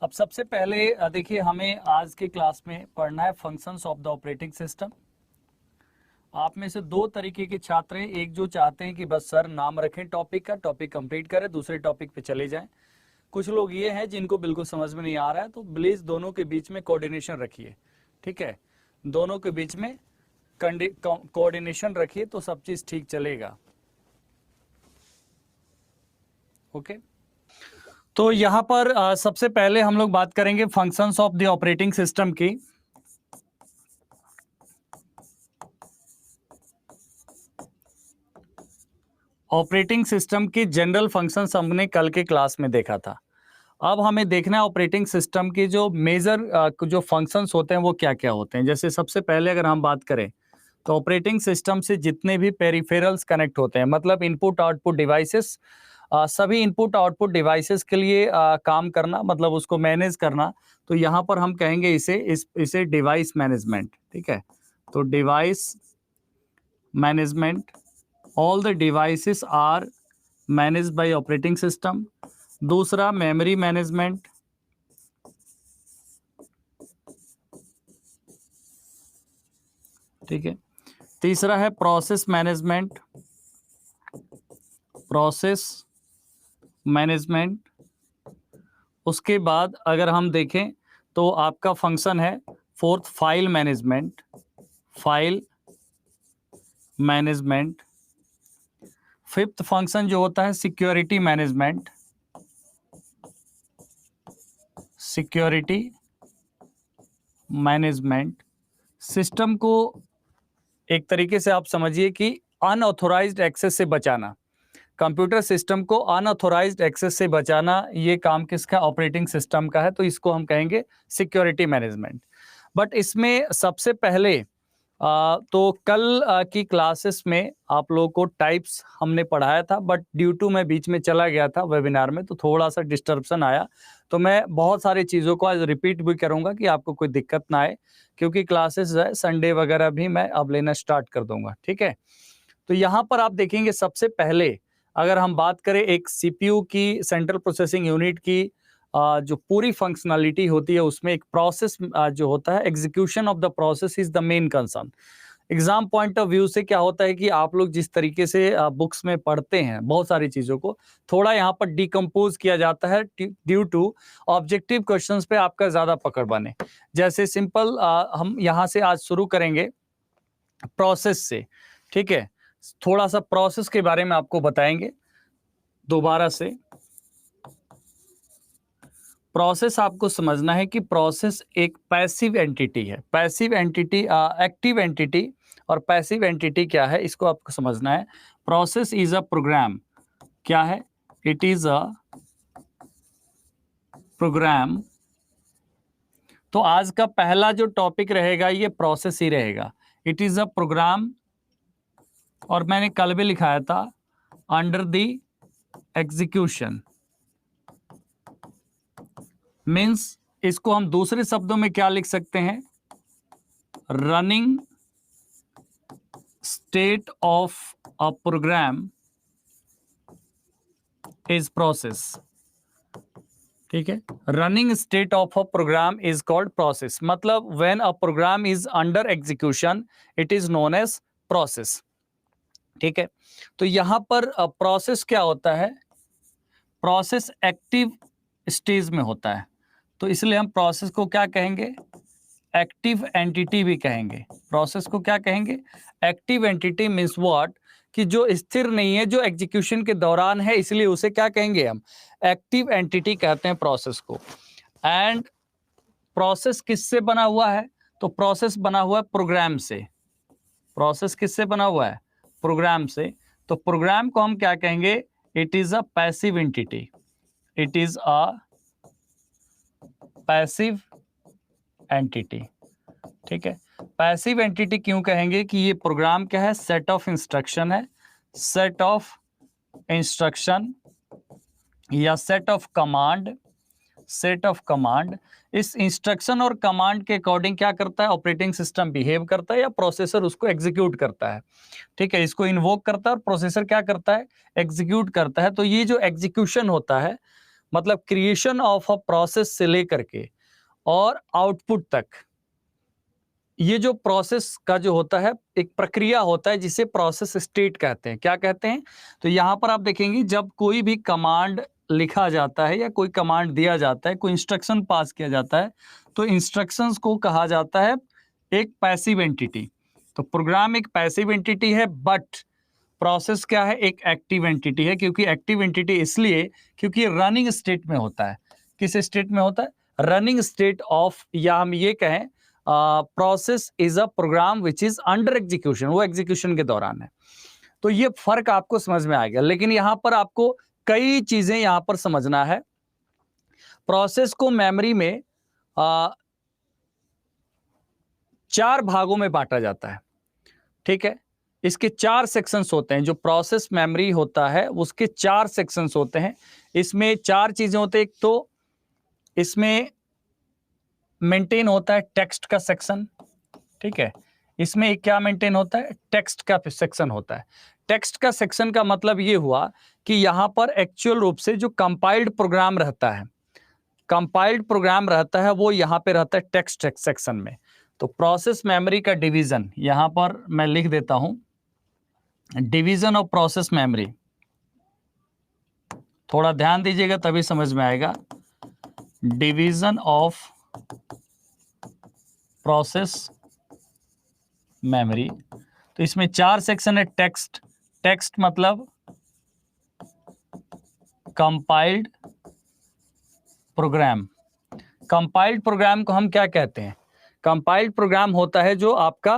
अब सबसे पहले देखिए हमें आज के क्लास में पढ़ना है functions of the operating system. आप में से दो तरीके के छात्र हैं, एक जो चाहते हैं कि बस सर नाम रखें टॉपिक का, टॉपिक कंप्लीट करें, दूसरे टॉपिक पे चले जाएं। कुछ लोग ये हैं जिनको बिल्कुल समझ में नहीं आ रहा है, तो प्लीज दोनों के बीच में कोऑर्डिनेशन रखिए। ठीक है, दोनों के बीच में कोऑर्डिनेशन रखिए तो सब चीज ठीक चलेगा। ओके, तो यहां पर सबसे पहले हम लोग बात करेंगे functions of the operating system की। ऑपरेटिंग सिस्टम की जनरल फंक्शंस हमने कल के क्लास में देखा था। अब हमें देखना है ऑपरेटिंग सिस्टम की जो मेजर जो फंक्शंस होते हैं वो क्या क्या होते हैं। जैसे सबसे पहले अगर हम बात करें तो ऑपरेटिंग सिस्टम से जितने भी पेरिफेरल्स कनेक्ट होते हैं, मतलब इनपुट आउटपुट डिवाइसेस, सभी इनपुट आउटपुट डिवाइसेस के लिए काम करना, मतलब उसको मैनेज करना, तो यहाँ पर हम कहेंगे इसे डिवाइस मैनेजमेंट। ठीक है, तो device management, all the devices are managed by operating system. दूसरा मेमोरी मैनेजमेंट, ठीक है। तीसरा है प्रोसेस मैनेजमेंट, प्रोसेस मैनेजमेंट। उसके बाद अगर हम देखें तो आपका फंक्शन है fourth file management, file management. Fifth function जो होता है security management, security management. System को एक तरीके से आप समझिए कि अनऑथोराइज्ड एक्सेस से बचाना, कंप्यूटर सिस्टम को अनऑथोराइज्ड एक्सेस से बचाना, ये काम किसका? ऑपरेटिंग सिस्टम का है, तो इसको हम कहेंगे सिक्योरिटी मैनेजमेंट। बट इसमें सबसे पहले तो कल की क्लासेस में आप लोगों को टाइप्स हमने पढ़ाया था, बट ड्यू टू मैं बीच में चला गया था वेबिनार में, तो थोड़ा सा डिस्टर्बन आया, तो मैं बहुत सारी चीज़ों को आज रिपीट भी करूंगा कि आपको कोई दिक्कत ना आए, क्योंकि क्लासेस है संडे वगैरह भी मैं अब लेना स्टार्ट कर दूंगा। ठीक है, तो यहाँ पर आप देखेंगे सबसे पहले अगर हम बात करें एक सीपीयू की, सेंट्रल प्रोसेसिंग यूनिट की जो पूरी फंक्शनलिटी होती है, उसमें एक प्रोसेस जो होता है, execution of the process is the main concern. Exam point of view से क्या होता है कि आप लोग जिस तरीके से बुक्स में पढ़ते हैं बहुत सारी चीज़ों को, थोड़ा यहाँ पर डिकम्पोज किया जाता है ड्यू टू ऑब्जेक्टिव क्वेश्चंस पे आपका ज़्यादा पकड़ बने। जैसे सिंपल हम यहाँ से आज शुरू करेंगे प्रोसेस से। ठीक है, थोड़ा सा प्रोसेस के बारे में आपको बताएंगे दोबारा से। प्रोसेस आपको समझना है कि प्रोसेस एक पैसिव एंटिटी है। पैसिव एंटिटी, एक्टिव एंटिटी और पैसिव एंटिटी क्या है, इसको आपको समझना है। प्रोसेस इज अ प्रोग्राम, क्या है? It is a program. तो आज का पहला जो टॉपिक रहेगा ये प्रोसेस ही रहेगा। इट इज अ प्रोग्राम, और मैंने कल भी लिखाया था अंडर द एग्जीक्यूशन, मीन्स इसको हम दूसरे शब्दों में क्या लिख सकते हैं? Running state of a program is process. ठीक है, running state of a program is called process, मतलब when a program is under execution it is known as process. ठीक है, तो यहां पर प्रोसेस क्या होता है? प्रोसेस एक्टिव स्टेज में होता है, तो इसलिए हम प्रोसेस को क्या कहेंगे? एक्टिव एंटिटी भी कहेंगे। प्रोसेस को क्या कहेंगे? एक्टिव एंटिटी मीन्स व्हाट, कि जो स्थिर नहीं है, जो एग्जीक्यूशन के दौरान है, इसलिए उसे क्या कहेंगे हम? एक्टिव एंटिटी कहते हैं प्रोसेस को। एंड प्रोसेस किससे बना हुआ है? तो प्रोसेस बना हुआ है प्रोग्राम से। प्रोसेस किससे बना हुआ है? प्रोग्राम से। तो प्रोग्राम को हम क्या कहेंगे? It is a passive entity, it is a passive entity. ठीक है, पैसिव एंटिटी क्यों कहेंगे? कि ये प्रोग्राम क्या है? सेट ऑफ इंस्ट्रक्शन है, सेट ऑफ इंस्ट्रक्शन या set of command, set of command. इस इंस्ट्रक्शन और कमांड के अकॉर्डिंग क्या करता है? ऑपरेटिंग सिस्टम बिहेव करता है या प्रोसेसर उसको एग्जीक्यूट करता है। ठीक है, इसको इन्वोक करता है और प्रोसेसर क्या करता है? एग्जीक्यूट करता है। तो ये जो एग्जीक्यूशन होता है मतलब क्रिएशन ऑफ अ प्रोसेस से लेकर के और आउटपुट तक, ये जो प्रोसेस का जो होता है एक प्रक्रिया होता है जिसे प्रोसेस स्टेट कहते हैं। क्या कहते हैं? तो यहाँ पर आप देखेंगे जब कोई भी कमांड लिखा जाता है या कोई कमांड दिया जाता है, कोई इंस्ट्रक्शन पास किया जाता है, तो इंस्ट्रक्शंस को कहा जाता है एक पैसिव एंटिटी। तो प्रोग्राम एक पैसिव एंटिटी है, बट प्रोसेस क्या है? एक एक्टिव एंटिटी है। क्योंकि एक्टिव एंटिटी इसलिए क्योंकि रनिंग स्टेट में होता है। किस स्टेट में होता है? रनिंग स्टेट ऑफ, या हम ये कहें process is a program which is under execution, वो एग्जीक्यूशन के दौरान है। तो ये फर्क आपको समझ में आ गया। लेकिन यहां पर आपको कई चीजें यहां पर समझना है। प्रोसेस को मेमोरी में 4 भागों में बांटा जाता है, ठीक है। इसके 4 सेक्शंस होते हैं। जो प्रोसेस मेमोरी होता है उसके 4 सेक्शंस होते हैं। इसमें 4 चीजें होती हैं। एक तो इसमें मेंटेन होता है टेक्स्ट का सेक्शन, ठीक है। इसमें एक क्या मेंटेन होता है? टेक्स्ट का सेक्शन होता है। टेक्स्ट का सेक्शन का मतलब ये हुआ कि यहां पर एक्चुअल रूप से जो कंपाइल्ड प्रोग्राम रहता है, कंपाइल्ड प्रोग्राम रहता है, वो यहां पे रहता है टेक्स्ट सेक्शन में। तो प्रोसेस मेमोरी का डिवीजन यहां पर मैं लिख देता हूं, डिवीजन ऑफ प्रोसेस मेमोरी। थोड़ा ध्यान दीजिएगा तभी समझ में आएगा। डिवीजन ऑफ प्रोसेस मेमोरी, तो इसमें 4 सेक्शन है। टेक्स्ट, टेक्स्ट मतलब कंपाइल्ड प्रोग्राम। कंपाइल्ड प्रोग्राम को हम क्या कहते हैं? कंपाइल्ड प्रोग्राम होता है जो आपका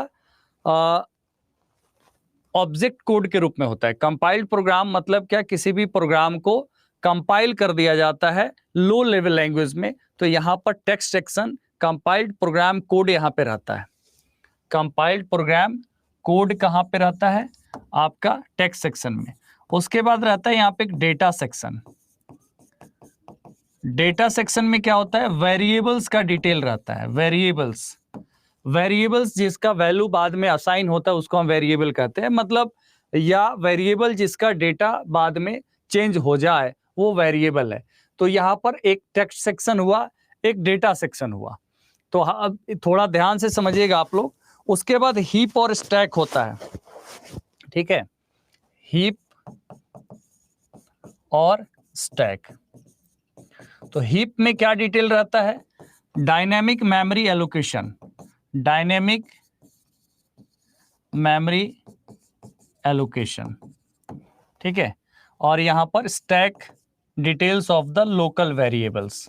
ऑब्जेक्ट कोड के रूप में होता है। कंपाइल्ड प्रोग्राम मतलब क्या? किसी भी प्रोग्राम को कंपाइल कर दिया जाता है लो लेवल लैंग्वेज में। तो यहां पर text section compiled program code यहां पे रहता है। कंपाइल्ड प्रोग्राम कोड कहां पे रहता है? आपका टेक्स्ट सेक्शन में। उसके बाद रहता है यहां पे एक डेटा सेक्शन। डेटा सेक्शन में क्या होता है? वेरिएबल्स का डिटेल रहता है। वेरिएबल्स, वेरिएबल्स जिसका वैल्यू बाद में असाइन होता है उसको हम वेरिएबल कहते हैं। मतलब या वेरिएबल जिसका डेटा बाद में चेंज हो जाए वो वेरिएबल है। तो यहां पर एक टेक्स्ट सेक्शन हुआ, एक डेटा सेक्शन हुआ। तो अब थोड़ा ध्यान से समझिएगा आप लोग। उसके बाद हीप और स्टैक होता है, ठीक है। हीप और स्टैक। तो हीप में क्या डिटेल रहता है? Dynamic memory allocation, dynamic memory allocation, ठीक है। और यहां पर stack details of the local variables,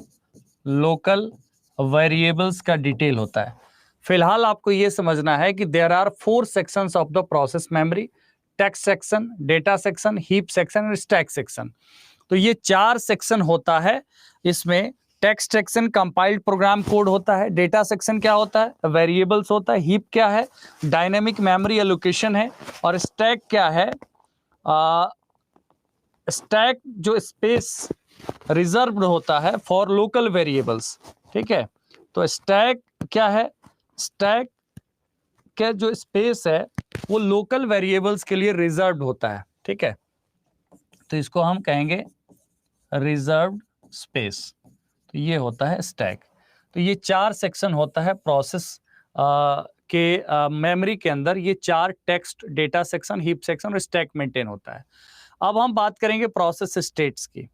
local variables का डिटेल होता है। फिलहाल आपको यह समझना है कि there are 4 sections of the process memory, text section, data section, heap section और स्टैक सेक्शन। तो ये 4 सेक्शन होता है। इसमें text section compiled program code होता है, डेटा सेक्शन क्या होता है? वेरिएबल्स होता है, हीप क्या है? डायनेमिक मेमोरी एलोकेशन है, और स्टैक क्या है? स्टैक जो स्पेस रिजर्व्ड होता है फॉर लोकल वेरिएबल्स, ठीक है। तो स्टैक क्या है? स्टैक का जो स्पेस है वो लोकल वेरिएबल्स के लिए रिजर्व्ड होता है, ठीक है। तो इसको हम कहेंगे रिजर्व्ड स्पेस। तो ये होता है स्टैक। तो ये 4 सेक्शन होता है प्रोसेस के मेमोरी के अंदर। ये 4 text, data section, heap section और स्टैक मेंटेन होता है। अब हम बात करेंगे प्रोसेस स्टेट्स की।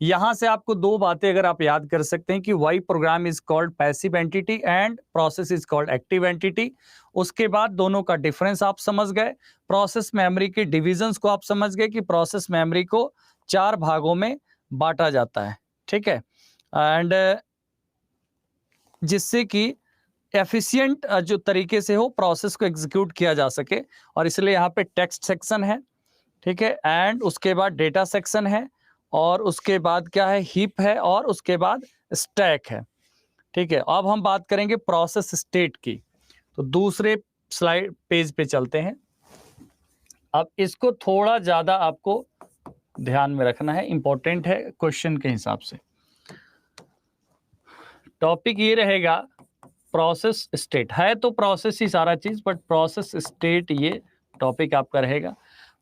यहां से आपको 2 बातें अगर आप याद कर सकते हैं कि why program is called passive entity and process is called active entity. उसके बाद दोनों का डिफरेंस आप समझ गए। प्रोसेस मेमोरी के डिविजन्स को आप समझ गए कि प्रोसेस मेमोरी को 4 भागों में बांटा जाता है, ठीक है। एंड जिससे कि एफिशिएंट जो तरीके से हो प्रोसेस को एग्जीक्यूट किया जा सके। और इसलिए यहाँ पे टेक्स्ट सेक्शन है, ठीक है। एंड उसके बाद डेटा सेक्शन है, और उसके बाद क्या है? हीप है, और उसके बाद स्टैक है, ठीक है। अब हम बात करेंगे प्रोसेस स्टेट की। तो दूसरे स्लाइड पेज पे चलते हैं। अब इसको थोड़ा ज्यादा आपको ध्यान में रखना है, इंपॉर्टेंट है क्वेश्चन के हिसाब से। टॉपिक ये रहेगा प्रोसेस स्टेट है, तो प्रोसेस ही सारा चीज, बट प्रोसेस स्टेट ये टॉपिक आपका रहेगा।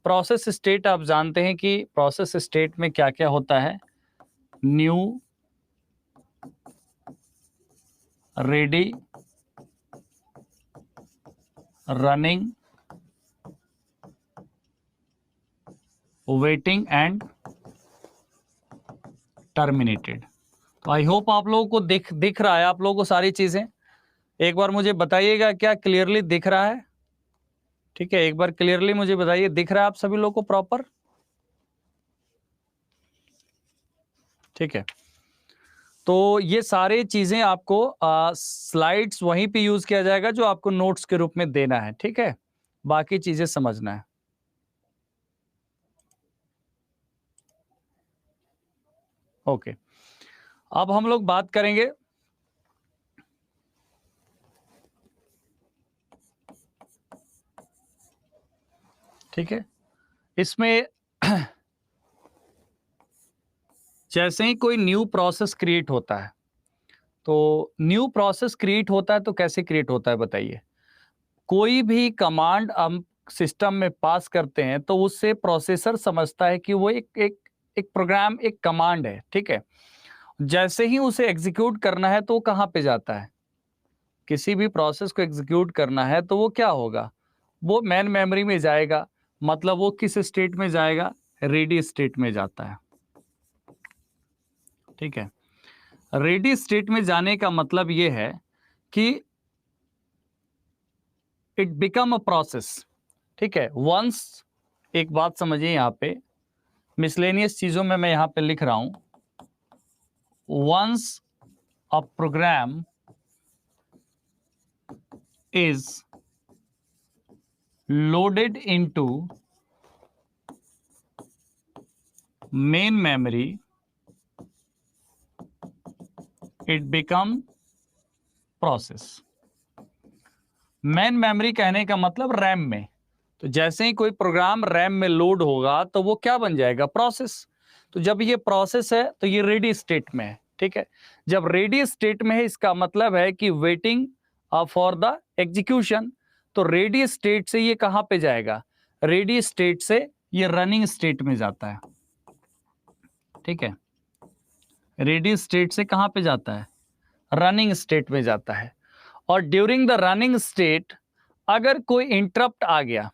प्रोसेस स्टेट आप जानते हैं कि प्रोसेस स्टेट में क्या क्या होता है। New ready running waiting and terminated. तो आई होप आप लोगों को दिख रहा है, आप लोगों को सारी चीजें। एक बार मुझे बताइएगा क्या क्लियरली दिख रहा है? ठीक है, एक बार क्लियरली मुझे बताइए, दिख रहा है आप सभी लोगों को प्रॉपर? ठीक है, तो ये सारी चीजें आपको स्लाइड्स वहीं पे यूज किया जाएगा जो आपको नोट्स के रूप में देना है। ठीक है, बाकी चीजें समझना है। ओके, अब हम लोग बात करेंगे ठीक है, इसमें जैसे ही कोई न्यू प्रोसेस क्रिएट होता है, तो न्यू प्रोसेस क्रिएट होता है तो कैसे क्रिएट होता है बताइए? कोई भी कमांड हम सिस्टम में पास करते हैं तो उससे प्रोसेसर समझता है कि वो एक प्रोग्राम, एक कमांड है। ठीक है, जैसे ही उसे एग्जीक्यूट करना है तो वो कहाँ पे जाता है? किसी भी प्रोसेस को एग्जीक्यूट करना है तो वो क्या होगा? वो मेन मेमोरी में जाएगा। मतलब वो किस स्टेट में जाएगा? रेडी स्टेट में जाता है। ठीक है, रेडी स्टेट में जाने का मतलब ये है कि इट बिकम अ प्रोसेस। ठीक है, वंस, एक बात समझिए यहां पे, मिसलेनियस चीजों में मैं यहां पे लिख रहा हूं, once a program is loaded into main memory, it become process। Main memory कहने का मतलब रैम में। तो जैसे ही कोई प्रोग्राम रैम में लोड होगा तो वो क्या बन जाएगा? प्रोसेस। तो जब ये प्रोसेस है तो ये रेडी स्टेट में है। ठीक है, जब रेडी स्टेट में है इसका मतलब है कि वेटिंग फॉर द एग्जीक्यूशन। तो रेडी स्टेट से ये कहां पे जाएगा? रेडी स्टेट से ये रनिंग स्टेट में जाता है। ठीक है, रेडी स्टेट से कहां पे जाता है? रनिंग स्टेट में जाता है। और ड्यूरिंग द रनिंग स्टेट अगर कोई इंटरप्ट आ गया,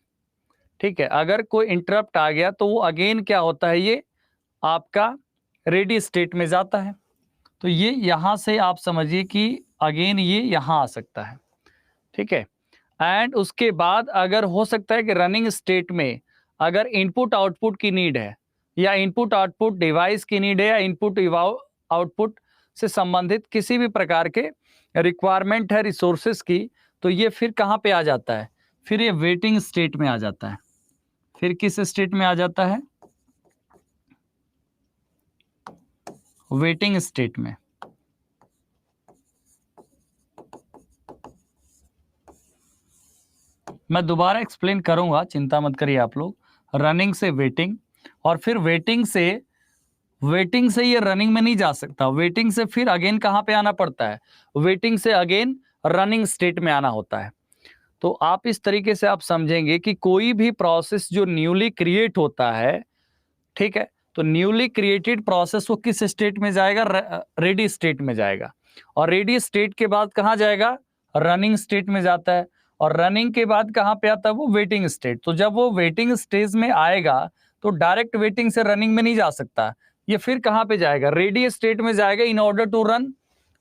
ठीक है, अगर कोई इंटरप्ट आ गया तो वो अगेन क्या होता है? ये आपका रेडी स्टेट में जाता है। तो ये यहां से आप समझिए कि अगेन ये यहां आ सकता है। ठीक है, एंड उसके बाद अगर हो सकता है कि रनिंग स्टेट में अगर इनपुट आउटपुट की नीड है, या इनपुट आउटपुट डिवाइस की नीड है, या इनपुट आउटपुट से संबंधित किसी भी प्रकार के रिक्वायरमेंट है रिसोर्सेस की, तो ये फिर कहां पे आ जाता है? फिर ये वेटिंग स्टेट में आ जाता है। फिर किस स्टेट में आ जाता है? वेटिंग स्टेट में। मैं दोबारा एक्सप्लेन करूंगा, चिंता मत करिए आप लोग। रनिंग से वेटिंग, और फिर वेटिंग से ये रनिंग में नहीं जा सकता। वेटिंग से फिर अगेन कहां पे आना पड़ता है? वेटिंग से अगेन रनिंग स्टेट में आना होता है। तो आप इस तरीके से आप समझेंगे कि कोई भी प्रोसेस जो न्यूली क्रिएट होता है, ठीक है, तो न्यूली क्रिएटेड प्रोसेस वो किस स्टेट में जाएगा? रेडी स्टेट में जाएगा। और रेडी स्टेट के बाद कहां जाएगा? रनिंग स्टेट में जाता है। और रनिंग के बाद कहां पे आता है? वो वेटिंग स्टेट। तो जब वो वेटिंग स्टेज में आएगा तो डायरेक्ट वेटिंग से रनिंग में नहीं जा सकता। ये फिर कहां पे जाएगा? रेडी स्टेट में जाएगा इन ऑर्डर टू रन।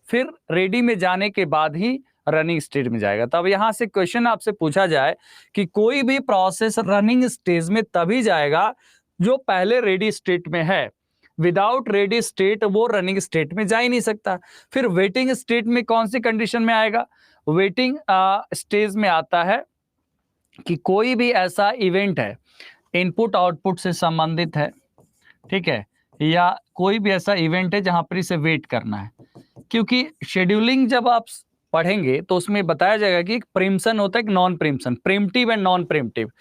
फिर रेडी में जाने के बाद ही रनिंग स्टेट में जाएगा। तब यहां से क्वेश्चन आपसे पूछा जाए कि कोई भी प्रोसेस रनिंग स्टेज में तभी जाएगा जो पहले रेडी स्टेट में है। विदाउट रेडी स्टेट वो रनिंग स्टेट में जा ही नहीं सकता। फिर वेटिंग स्टेट में कौन सी कंडीशन में आएगा? वेटिंग स्टेज में आता है कि कोई भी ऐसा इवेंट है इनपुट आउटपुट से संबंधित है, ठीक है, या कोई भी ऐसा इवेंट है जहां पर इसे वेट करना है। क्योंकि शेड्यूलिंग जब आप पढ़ेंगे तो उसमें बताया जाएगा कि एक प्रीम्पशन होता है, एक नॉन प्रीम्पशन, प्रीम्प्टिव एंड नॉन प्रीम्प्टिव।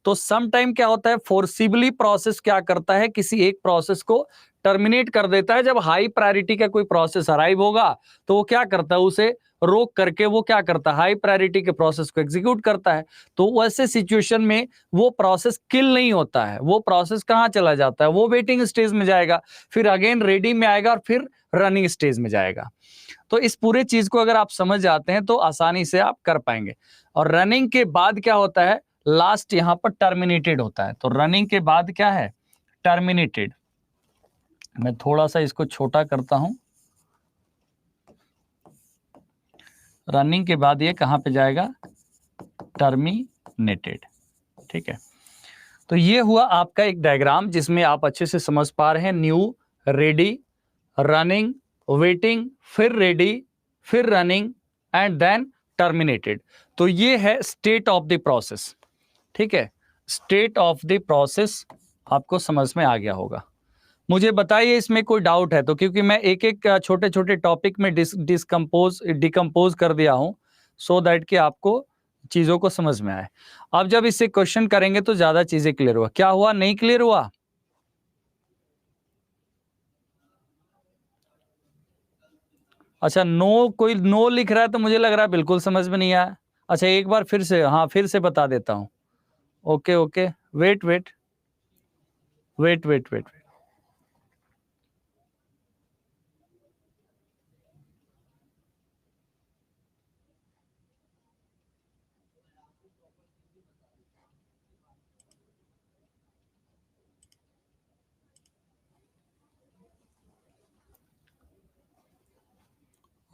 तो सम टाइम क्या होता है, फोर्सिबली प्रोसेस क्या करता है, किसी एक प्रोसेस को टर्मिनेट कर देता है। जब हाई प्रायोरिटी का कोई प्रोसेस अराइव होगा तो वो क्या करता है, उसे रोक करके वो क्या करता है, हाई प्रायोरिटी के प्रोसेस को एग्जीक्यूट करता है। तो वैसे सिचुएशन में वो प्रोसेस किल नहीं होता है, वो प्रोसेस कहाँ चला जाता है, वो वेटिंग स्टेज में जाएगा, फिर अगेन रेडी में आएगा और फिर रनिंग स्टेज में जाएगा। तो इस पूरे चीज को अगर आप समझ जाते हैं तो आसानी से आप कर पाएंगे। और रनिंग के बाद क्या होता है, लास्ट यहां पर टर्मिनेटेड होता है। तो रनिंग के बाद क्या है, टर्मिनेटेड। मैं थोड़ा सा इसको छोटा करता हूं। रनिंग के बाद ये कहां पे जाएगा, टर्मिनेटेड। ठीक है, तो ये हुआ आपका एक डायग्राम जिसमें आप अच्छे से समझ पा रहे हैं, न्यू, रेडी, रनिंग, वेटिंग, फिर रेडी, फिर रनिंग एंड देन टर्मिनेटेड। तो ये है स्टेट ऑफ द प्रोसेस। ठीक है, स्टेट ऑफ द प्रोसेस आपको समझ में आ गया होगा। मुझे बताइए इसमें कोई डाउट है तो, क्योंकि मैं एक एक छोटे छोटे टॉपिक में डिकम्पोज कर दिया हूं सो दैट कि आपको चीजों को समझ में आए। अब जब इससे क्वेश्चन करेंगे तो ज्यादा चीजें क्लियर हुआ। क्या हुआ, नहीं क्लियर हुआ? अच्छा, नो, कोई नो लिख रहा है तो मुझे लग रहा है बिल्कुल समझ में नहीं आया। अच्छा, एक बार फिर से, हाँ फिर से बता देता हूं। Okay okay, wait wait wait wait wait.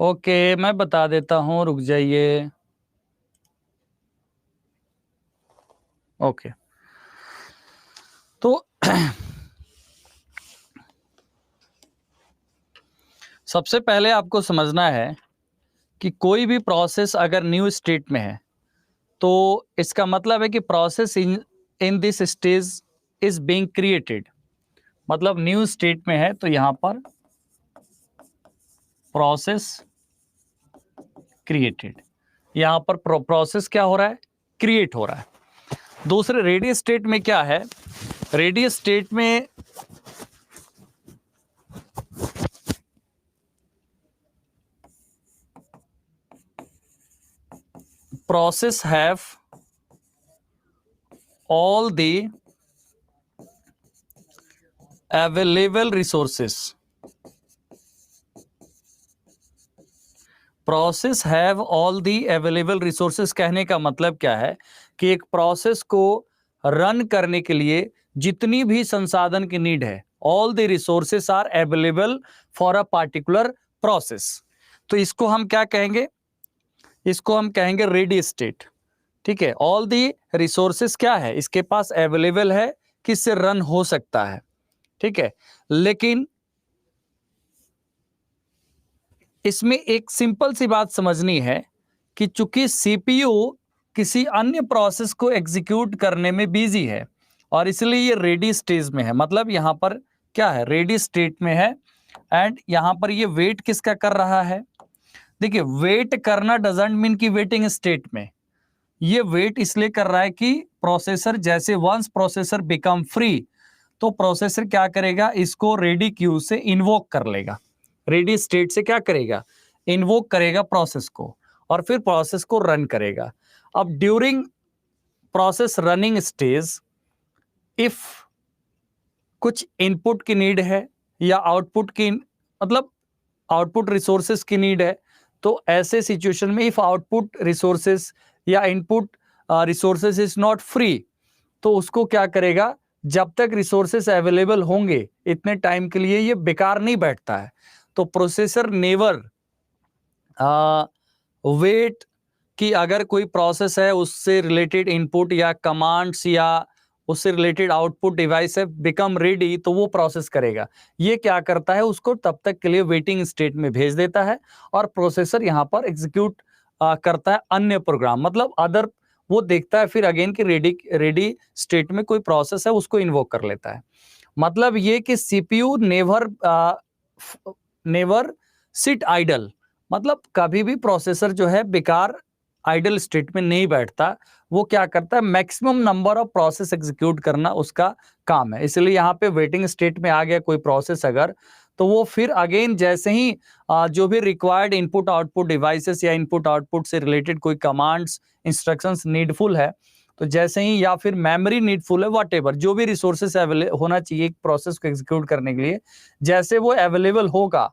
Okay, मैं बता देता हूं, रुक जाइए। ओके, तो सबसे पहले आपको समझना है कि कोई भी प्रोसेस अगर न्यू स्टेट में है तो इसका मतलब है कि process in this stage is being created. मतलब न्यू स्टेट में है तो यहां पर प्रोसेस क्रिएटेड, यहां पर प्रोसेस क्या हो रहा है, क्रिएट हो रहा है। दूसरे रेडी स्टेट में क्या है, रेडी स्टेट में process have all the available resources. Process have all the available resources कहने का मतलब क्या है कि एक प्रोसेस को रन करने के लिए जितनी भी संसाधन की नीड है, all the resources are available for a particular process. तो इसको हम क्या कहेंगे, इसको हम कहेंगे रेडी स्टेट। ठीक है, ऑल दी रिसोर्सेस क्या है, इसके पास अवेलेबल है कि इससे रन हो सकता है। ठीक है, लेकिन इसमें एक सिंपल सी बात समझनी है कि चूंकि सीपीयू किसी अन्य प्रोसेस को एग्जीक्यूट करने में बिजी है और इसलिए ये रेडी स्टेज में है। मतलब यहां पर क्या है, रेडी स्टेट में है एंड यहां पर ये वेट किसका कर रहा है। देखिए, वेट करना डजंट मीन कि वेटिंग स्टेट में, ये वेट इसलिए कर रहा है कि प्रोसेसर जैसे वंस प्रोसेसर बिकम फ्री तो प्रोसेसर क्या करेगा, इसको रेडी क्यू से इन्वोक कर लेगा। रेडी स्टेट से क्या करेगा, इन्वोक करेगा प्रोसेस को और फिर प्रोसेस को रन करेगा। अब during process running stage if कुछ इनपुट की नीड है या आउटपुट की, मतलब आउटपुट रिसोर्सेस की नीड है, तो ऐसे सिचुएशन में इफ आउटपुट रिसोर्सेस या input resources is not free तो उसको क्या करेगा, जब तक रिसोर्सेस अवेलेबल होंगे इतने टाइम के लिए ये बेकार नहीं बैठता है। तो प्रोसेसर नेवर वेट कि अगर कोई प्रोसेस है उससे रिलेटेड इनपुट या कमांड्स या उससे रिलेटेड आउटपुट डिवाइस है बिकम रेडी तो वो प्रोसेस करेगा। ये क्या करता है, उसको तब तक के लिए वेटिंग स्टेट में भेज देता है और प्रोसेसर यहाँ पर एग्जीक्यूट करता है अन्य प्रोग्राम, मतलब अदर, वो देखता है फिर अगेन कि रेडी स्टेट में कोई प्रोसेस है उसको इन्वोक कर लेता है। मतलब ये कि सीपीयू नेवर सिट आइडल, मतलब कभी भी प्रोसेसर जो है बेकार आइडल स्टेट में नहीं बैठता, वो क्या करता है, maximum number of process execute करना उसका काम है। इसलिए यहाँ पे वेटिंग स्टेट में आ गया कोई प्रोसेस अगर, तो वो फिर अगेन जैसे ही जो भी रिक्वायर्ड इनपुट आउटपुट डिवाइसेस या इनपुट आउटपुट से रिलेटेड कोई कमांड्स इंस्ट्रक्शंस नीडफुल है, तो जैसे ही, या फिर मेमोरी नीडफुल है, व्हाटएवर जो भी रिसोर्सेस अवेलेबल होना चाहिए एक प्रोसेस को एग्जीक्यूट करने के लिए, जैसे वो अवेलेबल होगा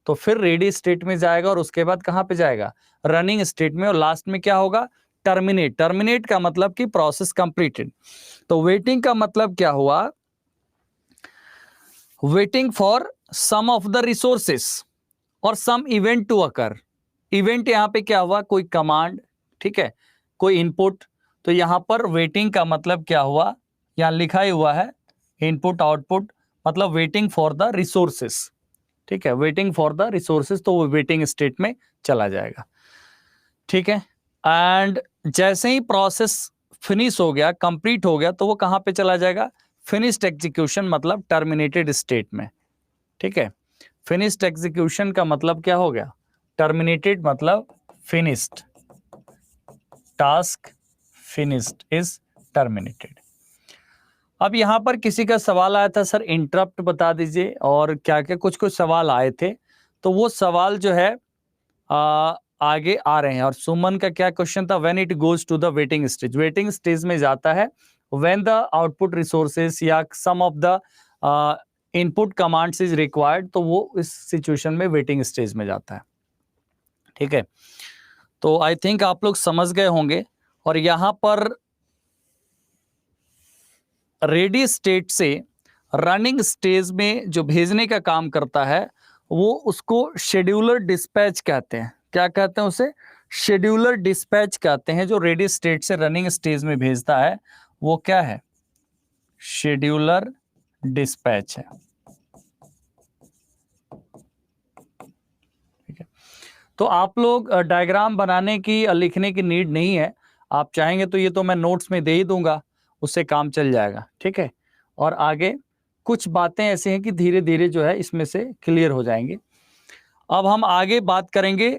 तो फिर रेडी स्टेट में जाएगा और उसके बाद कहां पे जाएगा, रनिंग स्टेट में, और लास्ट में क्या होगा, टर्मिनेट। टर्मिनेट का मतलब कि प्रोसेस कंप्लीटेड। तो वेटिंग का मतलब क्या हुआ, waiting for some of the resources और some event to occur. Event यहां पे क्या हुआ, कोई कमांड, ठीक है, कोई इनपुट। तो यहां पर वेटिंग का मतलब क्या हुआ, यहां लिखा ही हुआ है इनपुट आउटपुट, मतलब वेटिंग फॉर द रिसोर्सेस, ठीक है, वेटिंग फॉर द रिसोर्सेस, तो वो वेटिंग स्टेट में चला जाएगा, ठीक है। एंड जैसे ही प्रोसेस फिनिश हो गया, कंप्लीट हो गया, तो वो कहां पे चला जाएगा, फिनिश्ड एग्जीक्यूशन, मतलब टर्मिनेटेड स्टेट में, ठीक है। फिनिश्ड एग्जीक्यूशन का मतलब क्या हो गया, टर्मिनेटेड मतलब finished, task finished is terminated. अब यहां पर किसी का सवाल आया था, सर इंटरप्ट बता दीजिए, और क्या क्या कुछ कुछ सवाल आए थे, तो वो सवाल जो है आगे आ रहे हैं। और सुमन का क्या क्वेश्चन था, when it goes to the waiting stage, waiting stage में जाता है व्हेन द आउटपुट रिसोर्सेस या some of the input commands is required, तो वो इस सिचुएशन में वेटिंग स्टेज में जाता है, ठीक है। तो आई थिंक आप लोग समझ गए होंगे। और यहां पर रेडी स्टेट से रनिंग स्टेज में जो भेजने का काम करता है, वो उसको शेड्यूलर डिस्पैच कहते हैं। क्या कहते हैं उसे, शेड्यूलर डिस्पैच कहते हैं। जो रेडी स्टेट से रनिंग स्टेज में भेजता है वो क्या है, शेड्यूलर डिस्पैच है, ठीक है। तो आप लोग डायग्राम बनाने की लिखने की नीड नहीं है, आप चाहेंगे तो ये तो मैं नोट्स में दे ही दूंगा, उससे काम चल जाएगा, ठीक है। और आगे कुछ बातें ऐसी हैं कि धीरे धीरे जो है इसमें से क्लियर हो जाएंगे। अब हम आगे बात करेंगे,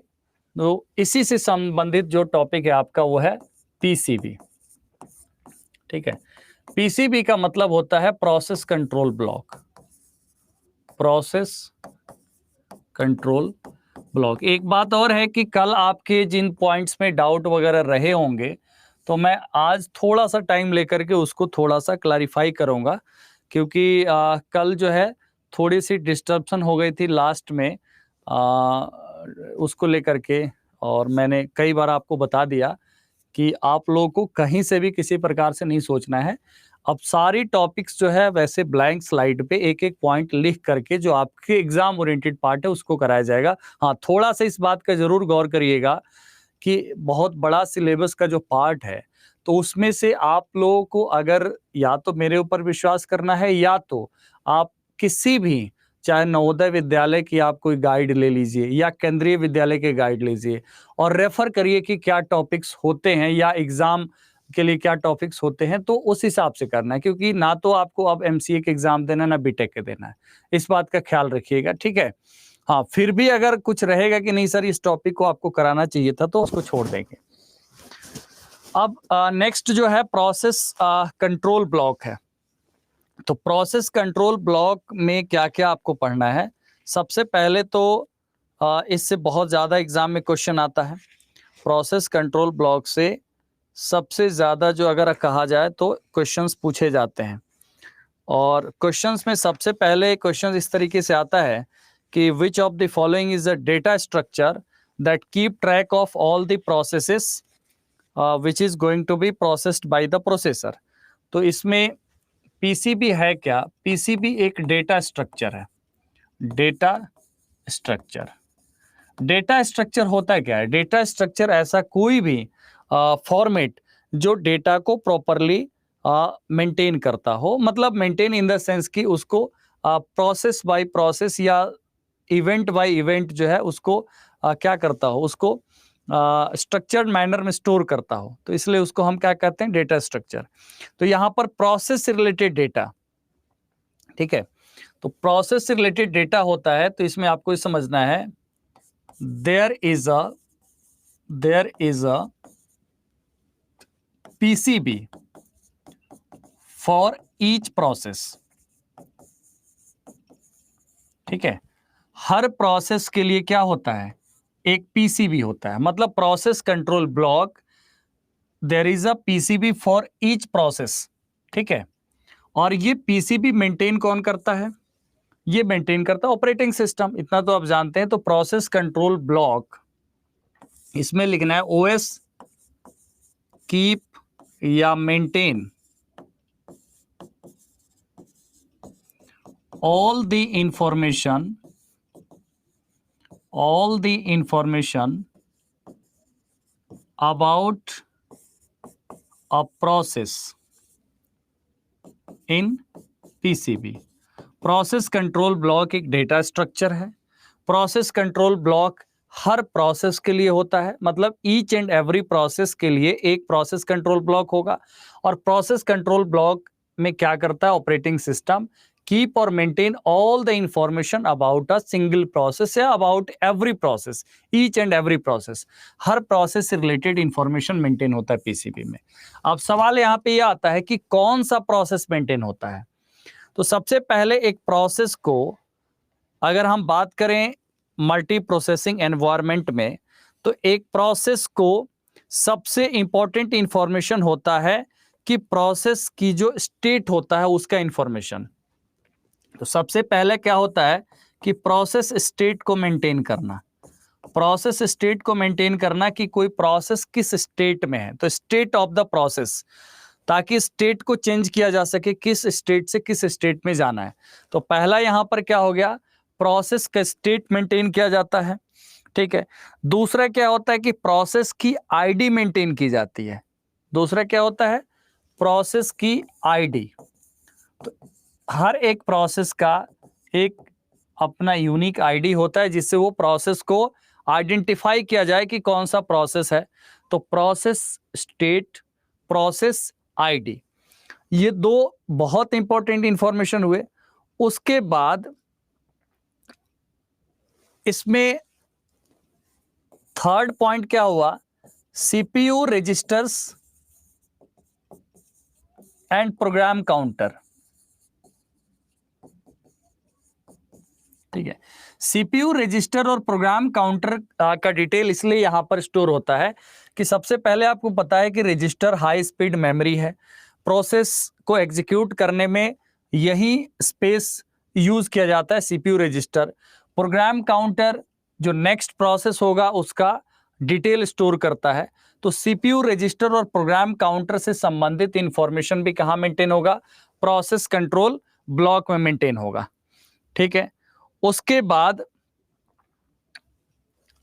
तो इसी से संबंधित जो टॉपिक है आपका वो है पीसीबी, ठीक है। पीसीबी का मतलब होता है process control block, process control block. एक बात और है कि कल आपके जिन पॉइंट्स में डाउट वगैरह रहे होंगे, तो मैं आज थोड़ा सा टाइम लेकर के उसको थोड़ा सा क्लैरिफाई करूंगा, क्योंकि कल जो है थोड़ी सी डिस्टर्बन हो गई थी लास्ट में उसको लेकर के। और मैंने कई बार आपको बता दिया कि आप लोगों को कहीं से भी किसी प्रकार से नहीं सोचना है। अब सारी टॉपिक्स जो है वैसे ब्लैंक स्लाइड पे एक एक पॉइंट लिख करके जो आपके एग्जाम ओरिएंटेड पार्ट है उसको कराया जाएगा। हाँ, थोड़ा सा इस बात का जरूर गौर करिएगा कि बहुत बड़ा सिलेबस का जो पार्ट है, तो उसमें से आप लोगों को अगर या तो मेरे ऊपर विश्वास करना है, या तो आप किसी भी, चाहे नवोदय विद्यालय की आप कोई गाइड ले लीजिए या केंद्रीय विद्यालय के गाइड लीजिए, और रेफर करिए कि क्या टॉपिक्स होते हैं या एग्जाम के लिए क्या टॉपिक्स होते हैं, तो उस हिसाब से करना है। क्योंकि ना तो आपको अब एमसीए के एग्जाम देना है, ना बीटेक के देना है, इस बात का ख्याल रखिएगा, ठीक है। हाँ, फिर भी अगर कुछ रहेगा कि नहीं सर इस टॉपिक को आपको कराना चाहिए था, तो उसको छोड़ देंगे। अब नेक्स्ट जो है प्रोसेस कंट्रोल ब्लॉक है। तो प्रोसेस कंट्रोल ब्लॉक में क्या क्या आपको पढ़ना है, सबसे पहले तो इससे बहुत ज्यादा एग्जाम में क्वेश्चन आता है। प्रोसेस कंट्रोल ब्लॉक से सबसे ज्यादा जो अगर कहा जाए तो क्वेश्चंस पूछे जाते हैं, और क्वेश्चंस में सबसे पहले क्वेश्चन इस तरीके से आता है कि which of the following is a data structure that keep track of all the processes which is going to be processed by the processor. तो इसमें पीसीबी है क्या, पीसीबी एक डेटा स्ट्रक्चर है। डेटा स्ट्रक्चर, डेटा स्ट्रक्चर होता है क्या है, डेटा स्ट्रक्चर ऐसा कोई भी फॉर्मेट जो डेटा को प्रॉपरली मेंटेन करता हो, मतलब मेंटेन इन द सेंस कि उसको प्रोसेस बाय प्रोसेस या इवेंट बाय इवेंट जो है उसको क्या करता हो, उसको स्ट्रक्चर्ड मैनर में स्टोर करता हो, तो इसलिए उसको हम क्या कहते हैं, डेटा स्ट्रक्चर। तो यहां पर प्रोसेस से रिलेटेड डेटा, ठीक है, तो प्रोसेस से रिलेटेड डेटा होता है, तो इसमें आपको ये समझना है there is a there is a PCB for each process. ठीक है, हर प्रोसेस के लिए क्या होता है, एक पीसीबी होता है, मतलब process control block, there is a PCB for each process. ठीक है, और ये पीसीबी मेंटेन कौन करता है, ये मेंटेन करता है ऑपरेटिंग सिस्टम, इतना तो आप जानते हैं। तो प्रोसेस कंट्रोल ब्लॉक, इसमें लिखना है ओएस कीप या maintain all the information about a process in PCB। Process control block एक डेटा स्ट्रक्चर है। प्रोसेस कंट्रोल ब्लॉक हर प्रोसेस के लिए होता है, मतलब ईच एंड एवरी प्रोसेस के लिए एक प्रोसेस कंट्रोल ब्लॉक होगा। और प्रोसेस कंट्रोल ब्लॉक में क्या करता है ऑपरेटिंग सिस्टम, कीप और maintain all the information about a single process या about every process, each and every process, हर प्रोसेस से रिलेटेड इंफॉर्मेशन मेंटेन होता है पीसीबी में। अब सवाल यहाँ पे यह आता है कि कौन सा प्रोसेस मेंटेन होता है। तो सबसे पहले एक प्रोसेस को अगर हम बात करें मल्टी प्रोसेसिंग एनवायरनमेंट में, तो एक प्रोसेस को सबसे इंपॉर्टेंट इंफॉर्मेशन होता है कि प्रोसेस की जो स्टेट होता है उसका इंफॉर्मेशन। तो सबसे पहले क्या होता है कि प्रोसेस स्टेट को मेंटेन करना, प्रोसेस स्टेट को मेंटेन करना कि कोई प्रोसेस किस स्टेट में है, तो स्टेट ऑफ द प्रोसेस, ताकि स्टेट को चेंज किया जा सके, किस स्टेट से किस स्टेट में जाना है। तो पहला यहां पर क्या हो गया, प्रोसेस का स्टेट मेंटेन किया जाता है। ठीक है, दूसरा क्या होता है कि प्रोसेस की आईडी मेंटेन की जाती है। दूसरा क्या होता है, प्रोसेस की आईडी। तो हर एक प्रोसेस का एक अपना यूनिक आईडी होता है जिससे वो प्रोसेस को आइडेंटिफाई किया जाए कि कौन सा प्रोसेस है। तो प्रोसेस स्टेट, प्रोसेस आईडी, ये दो बहुत इंपॉर्टेंट इंफॉर्मेशन हुए। उसके बाद इसमें थर्ड पॉइंट क्या हुआ, CPU registers and program counter. ठीक है, सीपीयू रजिस्टर और प्रोग्राम काउंटर का डिटेल इसलिए यहां पर स्टोर होता है कि सबसे पहले आपको पता है कि रजिस्टर हाई स्पीड मेमोरी है, प्रोसेस को एग्जीक्यूट करने में यही स्पेस यूज किया जाता है सीपीयू रजिस्टर। प्रोग्राम काउंटर जो नेक्स्ट प्रोसेस होगा उसका डिटेल स्टोर करता है। तो सीपीयू रजिस्टर और प्रोग्राम काउंटर से संबंधित इंफॉर्मेशन भी कहां मेंटेन होगा, प्रोसेस कंट्रोल ब्लॉक में मेंटेन होगा। ठीक है, उसके बाद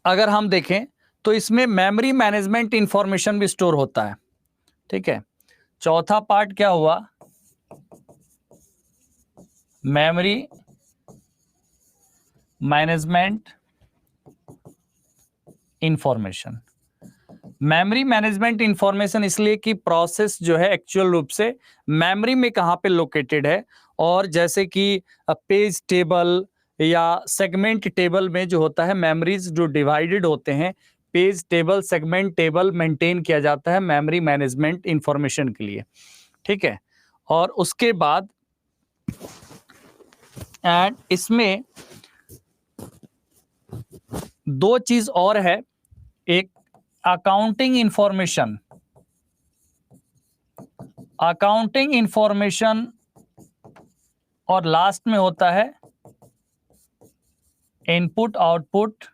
अगर हम देखें तो इसमें मेमोरी मैनेजमेंट इंफॉर्मेशन भी स्टोर होता है। ठीक है, चौथा पार्ट क्या हुआ, memory management information. Memory management information इसलिए कि प्रोसेस जो है एक्चुअल रूप से मेमोरी में कहां पे लोकेटेड है, और जैसे कि पेज टेबल या सेगमेंट टेबल में जो होता है मेमोरीज जो डिवाइडेड होते हैं, page table segment table maintain किया जाता है मेमोरी मैनेजमेंट इंफॉर्मेशन के लिए। ठीक है, और उसके बाद एंड इसमें दो चीज और है, एक अकाउंटिंग इंफॉर्मेशन, अकाउंटिंग इंफॉर्मेशन, और लास्ट में होता है इनपुट आउटपुट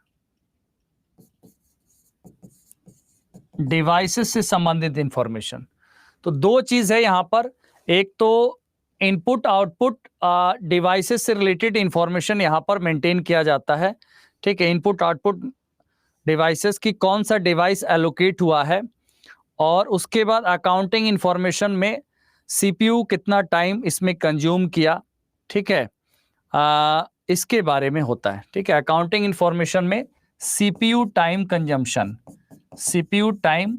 डिवाइसेस से संबंधित इंफॉर्मेशन। तो दो चीज है यहां पर, एक तो इनपुट आउटपुट डिवाइसेस से रिलेटेड इंफॉर्मेशन यहां पर मेंटेन किया जाता है। ठीक है, इनपुट आउटपुट डिवाइसेस की कौन सा डिवाइस एलोकेट हुआ है, और उसके बाद अकाउंटिंग इंफॉर्मेशन में सीपीयू कितना टाइम इसमें कंज्यूम किया। ठीक है, इसके बारे में होता है। ठीक है, अकाउंटिंग इंफॉर्मेशन में CPU time consumption, CPU time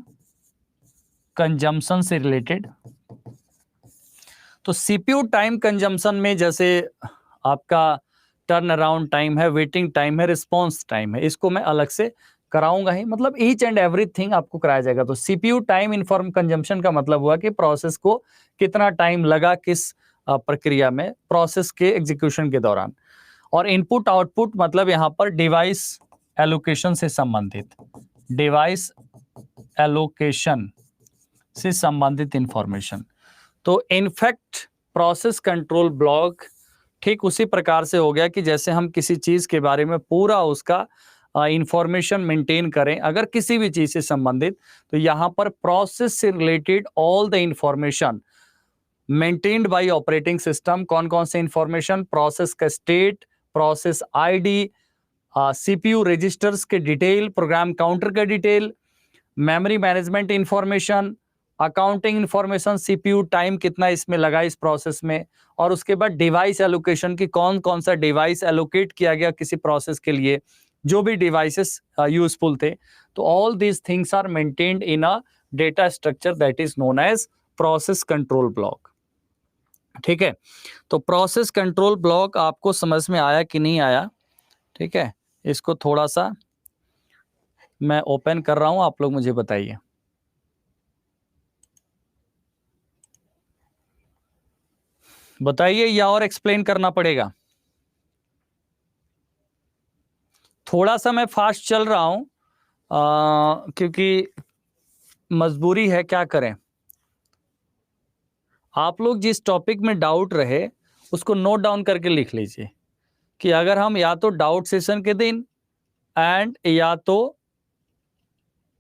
consumption से रिलेटेड। तो सीपीयू टाइम कंजम्पशन में जैसे आपका टर्न अराउंड टाइम है, वेटिंग टाइम है, रिस्पॉन्स टाइम है, इसको मैं अलग से कराऊंगा ही, मतलब ईच एंड एवरीथिंग आपको कराया जाएगा। तो सीपीयू टाइम इन्फॉर्म कंजम्पशन का मतलब हुआ कि प्रोसेस को कितना टाइम लगा किस प्रक्रिया में, प्रोसेस के एग्जीक्यूशन के दौरान। और इनपुट आउटपुट मतलब यहाँ पर डिवाइस एलोकेशन से संबंधित, डिवाइस एलोकेशन से संबंधित इंफॉर्मेशन। तो इनफैक्ट प्रोसेस कंट्रोल ब्लॉक ठीक उसी प्रकार से हो गया कि जैसे हम किसी चीज के बारे में पूरा उसका इंफॉर्मेशन मेंटेन करें अगर किसी भी चीज से संबंधित, तो यहाँ पर प्रोसेस से related all the information maintained by operating system. कौन कौन से इंफॉर्मेशन, प्रोसेस का state, process ID, CPU registers के डिटेल, प्रोग्राम काउंटर का detail, memory management information, accounting information, CPU time कितना इसमें लगा इस प्रोसेस में, और उसके बाद डिवाइस एलोकेशन की कौन कौन सा डिवाइस एलोकेट किया गया किसी प्रोसेस के लिए, जो भी डिवाइसेस यूजफुल थे। तो all these things are maintained in a data structure that is known as process control block. ठीक है, तो प्रोसेस कंट्रोल ब्लॉक आपको समझ में आया कि नहीं आया? ठीक है, इसको थोड़ा सा मैं ओपन कर रहा हूं, आप लोग मुझे बताइए। बताइए या और एक्सप्लेन करना पड़ेगा? थोड़ा सा मैं फास्ट चल रहा हूं क्योंकि मजबूरी है, क्या करें। आप लोग जिस टॉपिक में डाउट रहे उसको नोट डाउन करके लिख लीजिए कि अगर हम या तो डाउट सेशन के दिन एंड या तो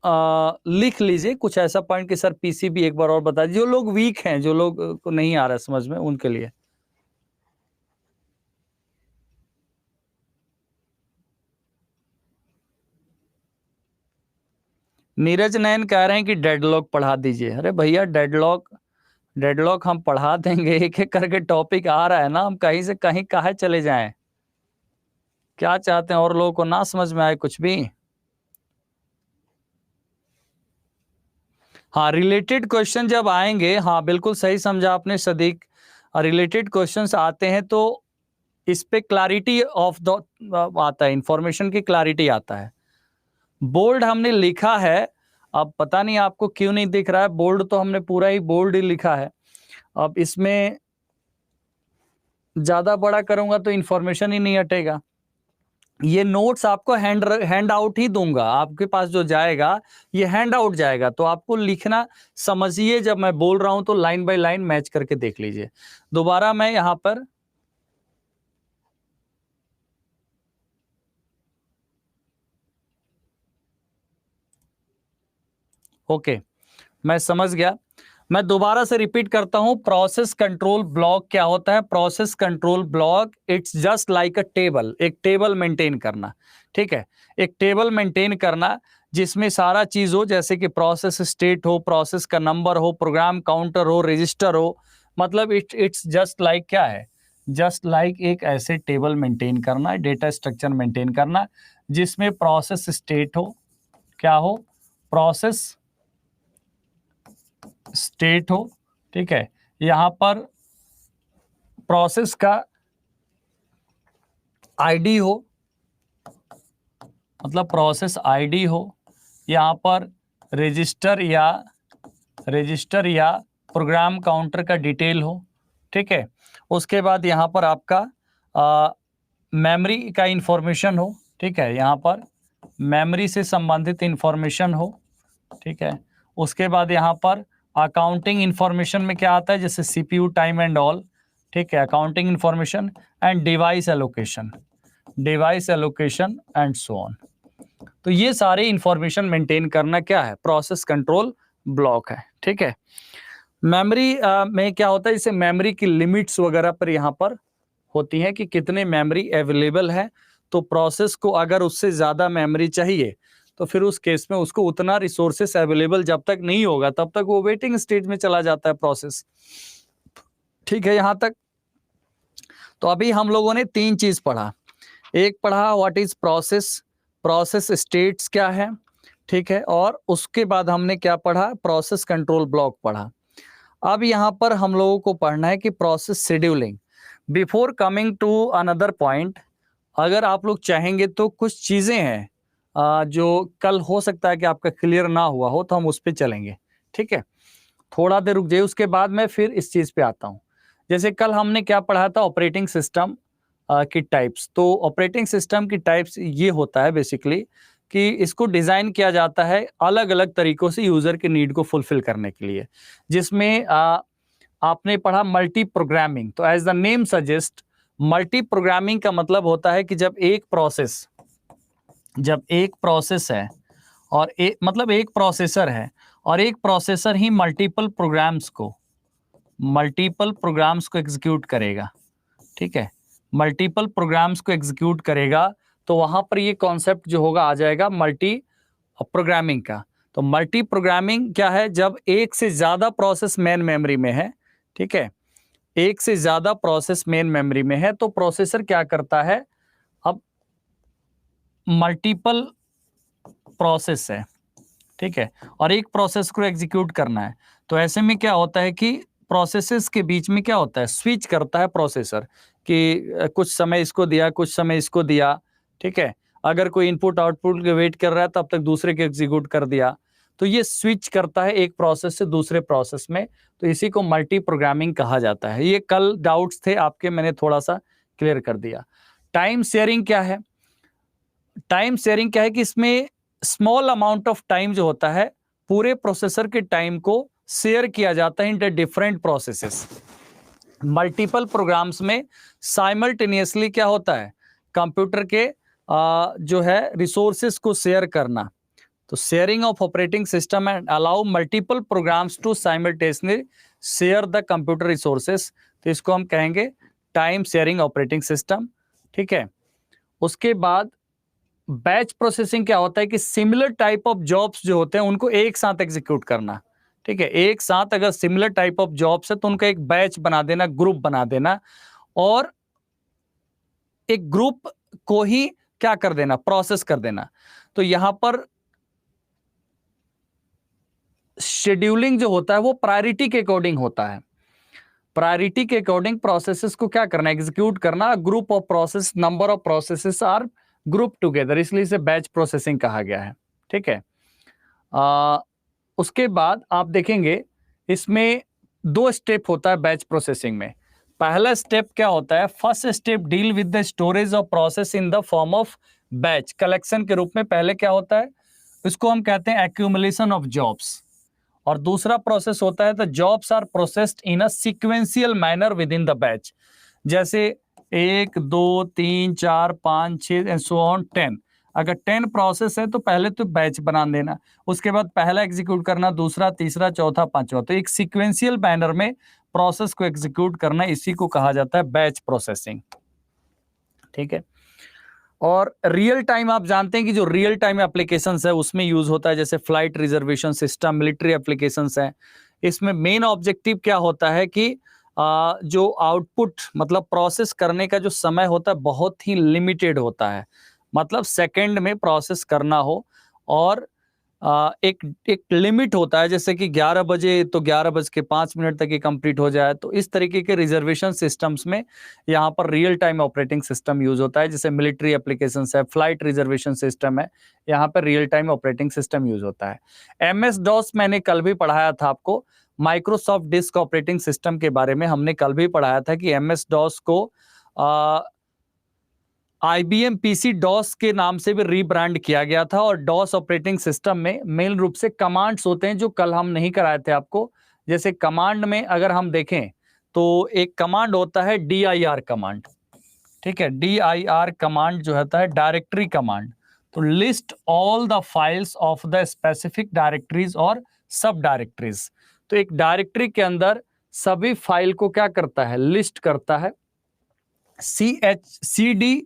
लिख लीजिए कुछ ऐसा पॉइंट कि सर पीसीबी एक बार और बता दीजिए, जो लोग वीक हैं, जो लोग को नहीं आ रहा है समझ में, उनके लिए। नीरज नयन कह रहे हैं कि डेडलॉक पढ़ा दीजिए। अरे भैया डेडलॉक हम पढ़ा देंगे, एक एक करके टॉपिक आ रहा है ना, हम कहीं से कहीं काहे चले जाएं? क्या चाहते हैं, और लोगों को ना समझ में आए कुछ भी? हाँ, रिलेटेड क्वेश्चन जब आएंगे, हाँ बिल्कुल सही समझा आपने सदीक, रिलेटेड क्वेश्चंस आते हैं तो इस पे क्लैरिटी ऑफ द आता है, इंफॉर्मेशन की क्लैरिटी आता है। बोल्ड हमने लिखा है, अब पता नहीं आपको क्यों नहीं दिख रहा है बोल्ड, तो हमने पूरा ही बोल्ड ही लिखा है। अब इसमें ज्यादा बड़ा करूंगा तो इंफॉर्मेशन ही नहीं हटेगा। ये नोट्स आपको हैंड आउट ही दूंगा, आपके पास जो जाएगा ये हैंड आउट जाएगा, तो आपको लिखना समझिए, जब मैं बोल रहा हूं तो लाइन बाय लाइन मैच करके देख लीजिए। दोबारा मैं यहां पर ओके, मैं समझ गया। मैं दोबारा से रिपीट करता हूं, प्रोसेस कंट्रोल ब्लॉक क्या होता है? Process control block it's just like a table, एक टेबल मेंटेन करना। ठीक है, एक टेबल मेंटेन करना जिसमें सारा चीज हो, जैसे कि प्रोसेस स्टेट हो, प्रोसेस का नंबर हो, प्रोग्राम काउंटर हो, रजिस्टर हो। मतलब इट्स जस्ट लाइक क्या है? जस्ट लाइक एक ऐसे टेबल मेंटेन करना, डेटा स्ट्रक्चर मेंटेन करना जिसमें प्रोसेस स्टेट हो, क्या हो? प्रोसेस स्टेट हो। ठीक है, यहां पर प्रोसेस का आईडी हो, मतलब प्रोसेस आईडी हो, यहां पर रजिस्टर या प्रोग्राम काउंटर का डिटेल हो। ठीक है, उसके बाद यहां पर आपका मेमोरी का इंफॉर्मेशन हो। ठीक है, यहां पर मेमोरी से संबंधित इंफॉर्मेशन हो। ठीक है, उसके बाद यहां पर अकाउंटिंग इंफॉर्मेशन में क्या आता है, जैसे सीपीयू टाइम एंड ऑल। ठीक है, accounting information and device allocation and so on. तो ये सारे इंफॉर्मेशन मेंटेन करना क्या है? प्रोसेस कंट्रोल ब्लॉक है। ठीक है, मेमोरी में क्या होता है, जैसे मेमोरी की लिमिट्स वगैरह पर यहाँ पर होती है कि कितने मेमोरी अवेलेबल है। तो प्रोसेस को अगर उससे ज्यादा मेमोरी चाहिए तो फिर उस केस में उसको उतना रिसोर्सेस अवेलेबल जब तक नहीं होगा तब तक वो वेटिंग स्टेज में चला जाता है प्रोसेस। ठीक है, यहां तक। तो अभी हम लोगों ने तीन चीज पढ़ा। एक पढ़ा व्हाट इज प्रोसेस स्टेट्स क्या है। ठीक है, और उसके बाद हमने क्या पढ़ा? प्रोसेस कंट्रोल ब्लॉक पढ़ा। अब यहां पर हम लोगों को पढ़ना है कि process scheduling. Before coming to another point, अगर आप लोग चाहेंगे तो कुछ चीजें हैं जो कल हो सकता है कि आपका क्लियर ना हुआ हो, तो हम उस पे चलेंगे, ठीक है। थोड़ा देर रुक जाइए, उसके बाद मैं फिर इस चीज पे आता हूँ। जैसे कल हमने क्या पढ़ा था, ऑपरेटिंग सिस्टम की टाइप्स। तो ऑपरेटिंग सिस्टम की टाइप्स ये होता है बेसिकली कि इसको डिजाइन किया जाता है अलग अलग तरीकों से यूजर के नीड को फुलफिल करने के लिए, जिसमें आपने पढ़ा मल्टी प्रोग्रामिंग। तो as the name suggest, multi programming का मतलब होता है कि जब एक प्रोसेस है और मतलब एक प्रोसेसर है और एक प्रोसेसर ही मल्टीपल प्रोग्राम्स को एग्जीक्यूट करेगा, ठीक है, मल्टीपल प्रोग्राम्स को एग्जीक्यूट करेगा, तो वहां पर ये कॉन्सेप्ट जो होगा आ जाएगा मल्टी प्रोग्रामिंग का। तो मल्टी प्रोग्रामिंग क्या है, जब एक से ज्यादा प्रोसेस मेन मेमोरी में है, ठीक है, एक से ज्यादा प्रोसेस मेन मेमोरी में है, तो प्रोसेसर क्या करता है, अब मल्टीपल प्रोसेस है, ठीक है, और एक प्रोसेस को एग्जीक्यूट करना है। तो ऐसे में क्या होता है कि प्रोसेसेस के बीच में क्या होता है, स्विच करता है प्रोसेसर कि कुछ समय इसको दिया, कुछ समय इसको दिया, ठीक है। अगर कोई इनपुट आउटपुट के वेट कर रहा है तब तक दूसरे के एग्जीक्यूट कर दिया। तो ये स्विच करता है एक प्रोसेस से दूसरे प्रोसेस में, तो इसी को मल्टी प्रोग्रामिंग कहा जाता है। ये कल डाउट्स थे आपके, मैंने थोड़ा सा क्लियर कर दिया। टाइम शेयरिंग क्या है, टाइम शेयरिंग क्या है कि इसमें स्मॉल अमाउंट ऑफ टाइम जो होता है, पूरे प्रोसेसर के टाइम को शेयर किया जाता है inter different processes. Multiple programs में साइमल्टेनियसली क्या होता है, कंप्यूटर के जो है रिसोर्सेस को शेयर करना। तो sharing of operating system and allow multiple programs to simultaneously share the computer resources. तो इसको हम कहेंगे टाइम शेयरिंग ऑपरेटिंग सिस्टम, ठीक है। उसके बाद बैच प्रोसेसिंग क्या होता है कि सिमिलर टाइप ऑफ जॉब्स जो होते हैं उनको एक साथ एग्जीक्यूट करना, ठीक है। एक साथ अगर सिमिलर टाइप ऑफ जॉब्स है तो उनका एक बैच बना देना, ग्रुप बना देना, और एक ग्रुप को ही क्या कर देना, प्रोसेस कर देना। तो यहां पर शेड्यूलिंग जो होता है वो प्रायोरिटी के अकॉर्डिंग होता है। प्रायोरिटी के अकॉर्डिंग प्रोसेसेस को क्या करना, एग्जीक्यूट करना। Group of process, number of processes are group together, इसलिए इसे बैच प्रोसेसिंग कहा गया है, ठीक है। उसके बाद आप देखेंगे इसमें दो स्टेप होता है बैच प्रोसेसिंग में। पहला स्टेप क्या होता है, first step deal with the storage of process in the form of batch, collection के रूप में पहले क्या होता है, इसको हम कहते हैं एक्यूमुलेशन ऑफ जॉब्स। और दूसरा प्रोसेस होता है the jobs are processed in a sequential manner within the batch. जैसे 1 2 3 4 5 6 एंड सो ऑन 10। अगर 10 प्रोसेस है तो पहले तो बैच बना देना, उसके बाद पहला एग्जीक्यूट करना, दूसरा, तीसरा, चौथा, पांचवा। तो एक सीक्वेंशियल मैनर में प्रोसेस को एग्जीक्यूट करना, इसी को कहा जाता है बैच प्रोसेसिंग, ठीक है। और रियल टाइम आप जानते हैं कि जो रियल टाइम एप्लीकेशंस है उसमें यूज होता है, जैसे flight reservation system, military applications है। इसमें मेन ऑब्जेक्टिव क्या होता है कि जो आउटपुट मतलब प्रोसेस करने का जो समय होता है बहुत ही लिमिटेड होता है, मतलब सेकंड में प्रोसेस करना हो, और एक एक लिमिट होता है, जैसे कि 11 बजे तो 11:05 तक ये कंप्लीट हो जाए। तो इस तरीके के रिजर्वेशन सिस्टम्स में यहाँ पर real time operating system use होता है, जैसे मिलिट्री एप्लीकेशंस है, फ्लाइट रिजर्वेशन सिस्टम है, यहाँ पर real time operating system use होता है। MS डॉस मैंने कल भी पढ़ाया था आपको, माइक्रोसॉफ्ट डिस्क ऑपरेटिंग सिस्टम के बारे में हमने कल भी पढ़ाया था कि MS डॉस को IBM PC डॉस के नाम से भी रीब्रांड किया गया था। और डॉस ऑपरेटिंग सिस्टम में मेन रूप से कमांड्स होते हैं जो कल हम नहीं कराए थे आपको। जैसे कमांड में अगर हम देखें तो एक कमांड होता है dir कमांड, ठीक है। dir कमांड जो होता है डायरेक्टरी कमांड। तो list all the files of the specific directories और सब डायरेक्टरीज। तो एक डायरेक्टरी के अंदर सभी फाइल को क्या करता है, लिस्ट करता है। CD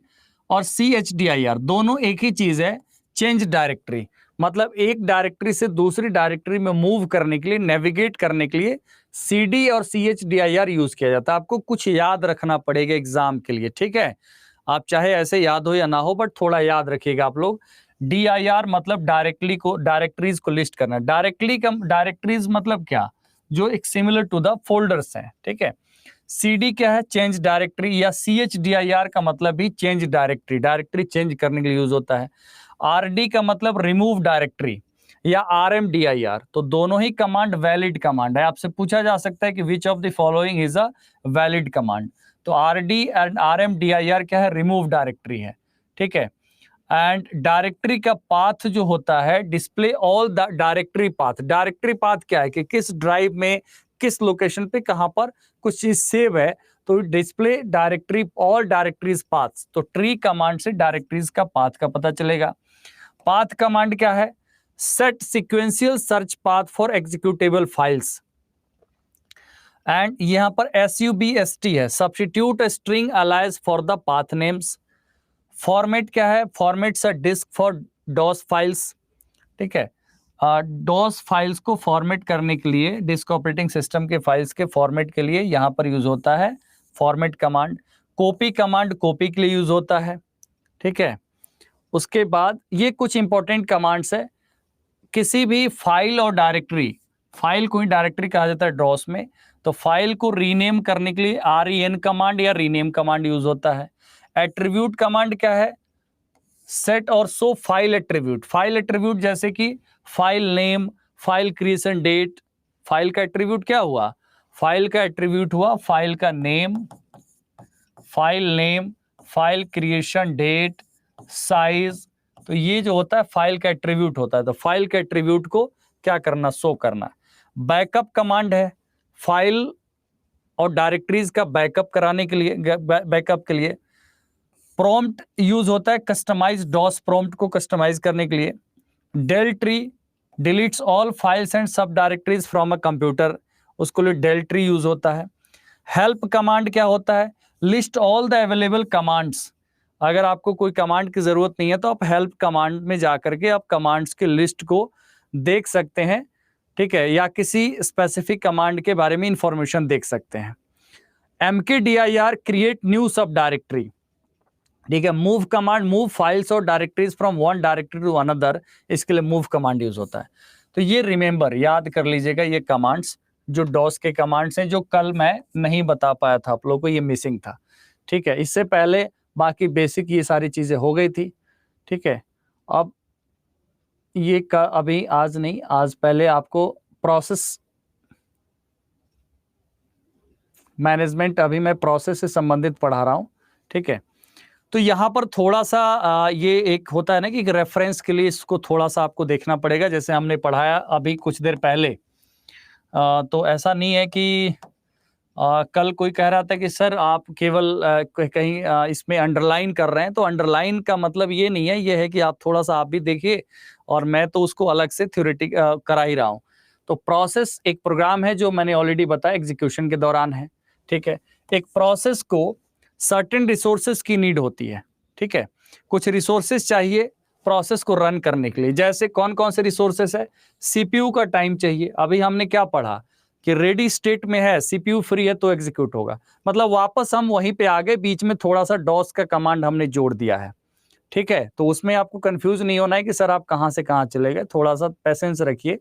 और CHDIR दोनों एक ही चीज है, चेंज डायरेक्टरी। मतलब एक डायरेक्टरी से दूसरी डायरेक्टरी में मूव करने के लिए, नेविगेट करने के लिए CD और CHDIR यूज किया जाता है। आपको कुछ याद रखना पड़ेगा एग्जाम के लिए, ठीक है। आप चाहे ऐसे याद हो या ना हो, बट थोड़ा याद रखिएगा आप लोग। DIR मतलब डायरेक्टरीज को लिस्ट करना। डायरेक्टरीज मतलब क्या, जो एक सिमिलर टू द फोल्डर्स है, ठीक है। CD क्या है, चेंज डायरेक्टरी, या CHDIR का मतलब भी चेंज डायरेक्टरी, डायरेक्टरी चेंज करने के लिए यूज होता है। RD का मतलब रिमूव डायरेक्टरी या RMDIR, तो दोनों ही कमांड वैलिड कमांड है। आपसे पूछा जा सकता है कि which of the following is a valid command, तो RD एंड RMDIR क्या है, रिमूव डायरेक्टरी है, ठीक है। एंड डायरेक्टरी का पाथ जो होता है, display all the directory path. Directory path क्या है कि किस ड्राइव में किस लोकेशन पे कहां पर कुछ चीज सेव है, तो display directory all directories paths, तो ट्री कमांड से डायरेक्टरीज का पाथ का पता चलेगा। पाथ कमांड क्या है, set sequential search path for executable files. And यहां पर SUBST है, substitute string alias for the path names. Format क्या है, formats a disk for DOS files, ठीक है। डॉस फाइल्स को फॉर्मेट करने के लिए, डिस्क ऑपरेटिंग सिस्टम के फाइल्स के फॉर्मेट के लिए यहां पर यूज होता है format command. Copy command copy के लिए यूज होता है, ठीक है। उसके बाद ये कुछ इंपॉर्टेंट कमांड्स है, किसी भी फाइल और डायरेक्टरी, फाइल को ही डायरेक्टरी कहा जाता है डॉस में, तो फाइल को रीनेम करने के लिए REN कमांड या रीनेम कमांड यूज होता है। एट्रीब्यूट कमांड क्या है, सेट और show file attribute. File attribute जैसे कि file name, file creation date. File का एट्रीब्यूट क्या हुआ, फाइल का एट्रीब्यूट हुआ फाइल का name, file creation date, size. तो ये जो होता है फाइल का एट्रीब्यूट होता है, तो फाइल के एट्रीब्यूट को क्या करना, शो करना। बैकअप कमांड है, फाइल और डायरेक्टरीज का बैकअप कराने के लिए, बैकअप के लिए। प्रॉम्प्ट यूज होता है कस्टमाइज डॉस प्रॉम्प्ट को कस्टमाइज करने के लिए। Del tree deletes all files and subdirectories from a computer, उसको लिए डेल ट्री यूज होता है। हेल्प कमांड क्या होता है, list all the available commands. अगर आपको कोई कमांड की जरूरत नहीं है तो आप हेल्प कमांड में जाकर के आप कमांड्स की लिस्ट को देख सकते हैं, ठीक है, या किसी स्पेसिफिक कमांड के बारे में इंफॉर्मेशन देख सकते हैं। MKDIR create new subdirectory, ठीक है। मूव कमांड मूव फाइल्स और directories from one directory to another, इसके लिए मूव कमांड यूज होता है। तो ये रिमेंबर, याद कर लीजिएगा, ये कमांड्स जो डॉस के कमांड्स हैं, जो कल मैं नहीं बता पाया था आप लोगों को, ये मिसिंग था, ठीक है। इससे पहले बाकी बेसिक ये सारी चीजें हो गई थी, ठीक है। अब ये अभी आज नहीं, आज पहले आपको प्रोसेस मैनेजमेंट, अभी मैं प्रोसेस से संबंधित पढ़ा रहा हूं, ठीक है। तो यहाँ पर थोड़ा सा ये एक होता है ना कि रेफरेंस के लिए इसको थोड़ा सा आपको देखना पड़ेगा, जैसे हमने पढ़ाया अभी कुछ देर पहले। तो ऐसा नहीं है कि कल कोई कह रहा था कि सर आप केवल कहीं इसमें अंडरलाइन कर रहे हैं, तो अंडरलाइन का मतलब ये नहीं है, ये है कि आप थोड़ा सा आप भी देखिए, और मैं तो उसको अलग से थ्योरेटिक करा ही रहा हूँ। तो प्रोसेस एक प्रोग्राम है जो मैंने ऑलरेडी बताया एग्जीक्यूशन के दौरान है, ठीक है। एक प्रोसेस को सर्टेन रिसोर्सेज की नीड होती है, ठीक है। कुछ रिसोर्सेज चाहिए प्रोसेस को रन करने के लिए। जैसे कौन कौन से रिसोर्सेज है, CPU का टाइम चाहिए। अभी हमने क्या पढ़ा कि रेडी स्टेट में है, CPU फ्री है तो एग्जीक्यूट होगा, मतलब वापस हम वहीं पे आ गए, बीच में थोड़ा सा डॉस का कमांड हमने जोड़ दिया है, ठीक है। तो उसमें आपको कंफ्यूज नहीं होना है कि सर आप कहां से कहां चले गए, थोड़ा सा पेशेंस रखिए।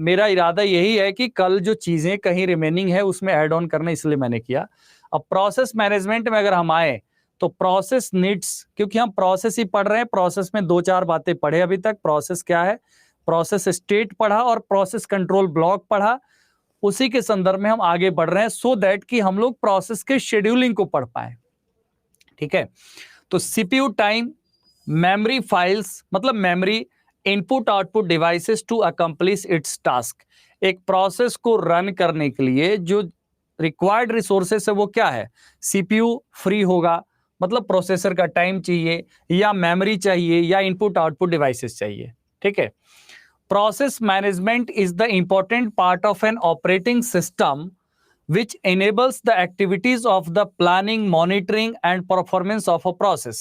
मेरा इरादा यही है कि कल जो चीजें कहीं रिमेनिंग है उसमें ऐड ऑन करना, इसलिए मैंने किया। अब प्रोसेस मैनेजमेंट में अगर हम आए तो प्रोसेस नीड्स, क्योंकि हम प्रोसेस ही पढ़ रहे हैं, प्रोसेस में दो चार बातें पढ़े अभी तक। प्रोसेस क्या है, प्रोसेस स्टेट पढ़ा और प्रोसेस कंट्रोल ब्लॉक पढ़ा, उसी के संदर्भ में हम आगे बढ़ रहे हैं, सो दैट कि हम लोग प्रोसेस के शेड्यूलिंग को पढ़ पाए, ठीक है। तो CPU टाइम, मेमोरी फाइल्स मतलब memory, input output devices to accomplish its task. एक प्रोसेस को रन करने के लिए जो रिक्वायर्ड रिसोर्सेस है वो क्या है, CPU फ्री होगा, मतलब प्रोसेसर का टाइम चाहिए, या मेमोरी चाहिए, या इनपुट आउटपुट डिवाइसेस चाहिए, ठीक है। Process management is the important part of an operating system which enables the activities of the planning, monitoring and performance of a process।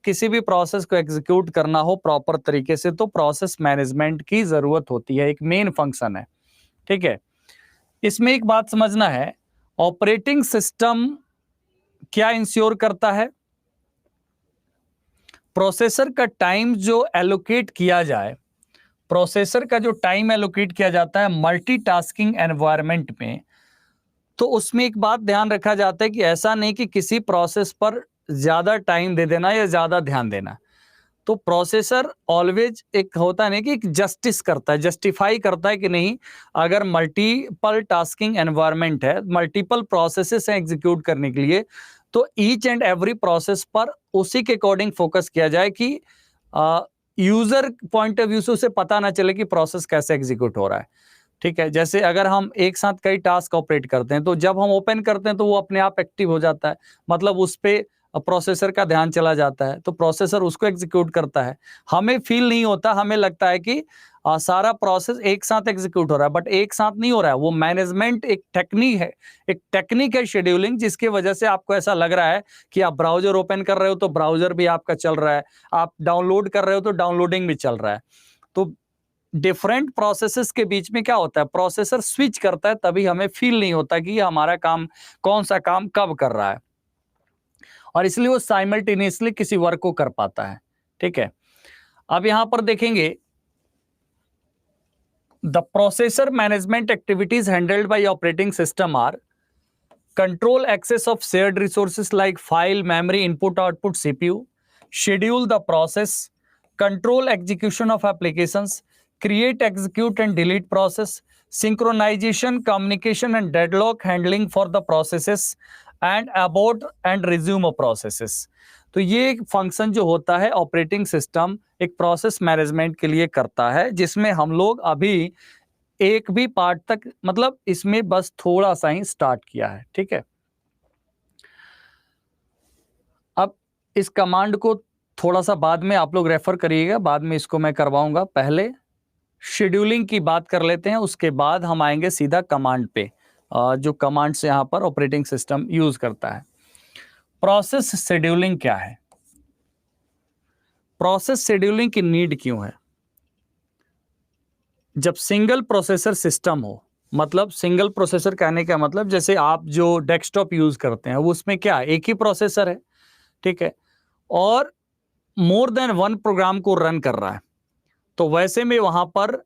किसी भी प्रोसेस को एग्जीक्यूट करना हो प्रॉपर तरीके से तो प्रोसेस मैनेजमेंट की जरूरत होती है, एक मेन फंक्शन है, ठीक है। इसमें एक बात समझना है, ऑपरेटिंग सिस्टम क्या इंश्योर करता है, प्रोसेसर का टाइम जो एलोकेट किया जाए, प्रोसेसर का जो टाइम एलोकेट किया जाता है मल्टीटास्किंग एनवायरनमेंट में, तो उसमें एक बात ध्यान रखा जाता है कि ऐसा नहीं कि किसी प्रोसेस पर ज्यादा टाइम दे देना या ज्यादा ध्यान देना। तो प्रोसेसर ऑलवेज एक होता है ना कि एक जस्टिस करता है, जस्टिफाई करता है कि नहीं, अगर मल्टीपल टास्किंग एनवायरनमेंट है, मल्टीपल प्रोसेसेस हैं एग्जीक्यूट करने के लिए, तो ईच एंड एवरी प्रोसेस पर उसी के अकॉर्डिंग फोकस किया जाए कि यूजर पॉइंट ऑफ व्यू से उसे पता ना चले कि प्रोसेस कैसे एग्जीक्यूट हो रहा है। ठीक है, जैसे अगर हम एक साथ कई टास्क ऑपरेट करते हैं तो जब हम ओपन करते हैं तो वो अपने आप एक्टिव हो जाता है, मतलब उस पे प्रोसेसर का ध्यान चला जाता है, तो प्रोसेसर उसको एग्जीक्यूट करता है। हमें फील नहीं होता, हमें लगता है कि सारा प्रोसेस एक साथ एग्जीक्यूट हो रहा है, बट एक साथ नहीं हो रहा है। वो मैनेजमेंट एक टेक्निक है, एक टेक्निक है शेड्यूलिंग, जिसकी वजह से आपको ऐसा लग रहा है कि आप ब्राउजर ओपन कर रहे हो तो ब्राउजर भी आपका चल रहा है, आप डाउनलोड कर रहे हो तो डाउनलोडिंग भी चल रहा है। तो डिफरेंट प्रोसेसेस के बीच में क्या होता है, प्रोसेसर स्विच करता है, तभी हमें फील नहीं होता कि हमारा काम कौन सा काम कब कर रहा है, और इसलिए वो साइमल्टेनियसली किसी वर्क को कर पाता है। ठीक है, अब यहां पर देखेंगे the processor management activities handled by operating system are control access of shared resources like file, memory, input, output, CPU, schedule the process, control execution of applications, create, execute and delete process, synchronization, communication and deadlock handling for the processes, and abort and resume of processes. तो ये एक function जो होता है operating system एक process management के लिए करता है, जिसमें हम लोग अभी एक भी पार्ट तक, मतलब इसमें बस थोड़ा सा ही स्टार्ट किया है। ठीक है, अब इस कमांड को थोड़ा सा बाद में आप लोग रेफर करिएगा, बाद में इसको मैं करवाऊंगा। पहले शेड्यूलिंग की बात कर लेते हैं, उसके बाद हम आएंगे सीधा कमांड पे, जो कमांड्स यहां पर ऑपरेटिंग सिस्टम यूज करता है। प्रोसेस शेड्यूलिंग क्या है, प्रोसेस शेड्यूलिंग की नीड क्यों है? जब सिंगल प्रोसेसर सिस्टम हो, मतलब सिंगल प्रोसेसर कहने का मतलब जैसे आप जो डेस्कटॉप यूज करते हैं वो उसमें क्या एक ही प्रोसेसर है, ठीक है, और मोर देन वन प्रोग्राम को रन कर रहा है, तो वैसे में वहां पर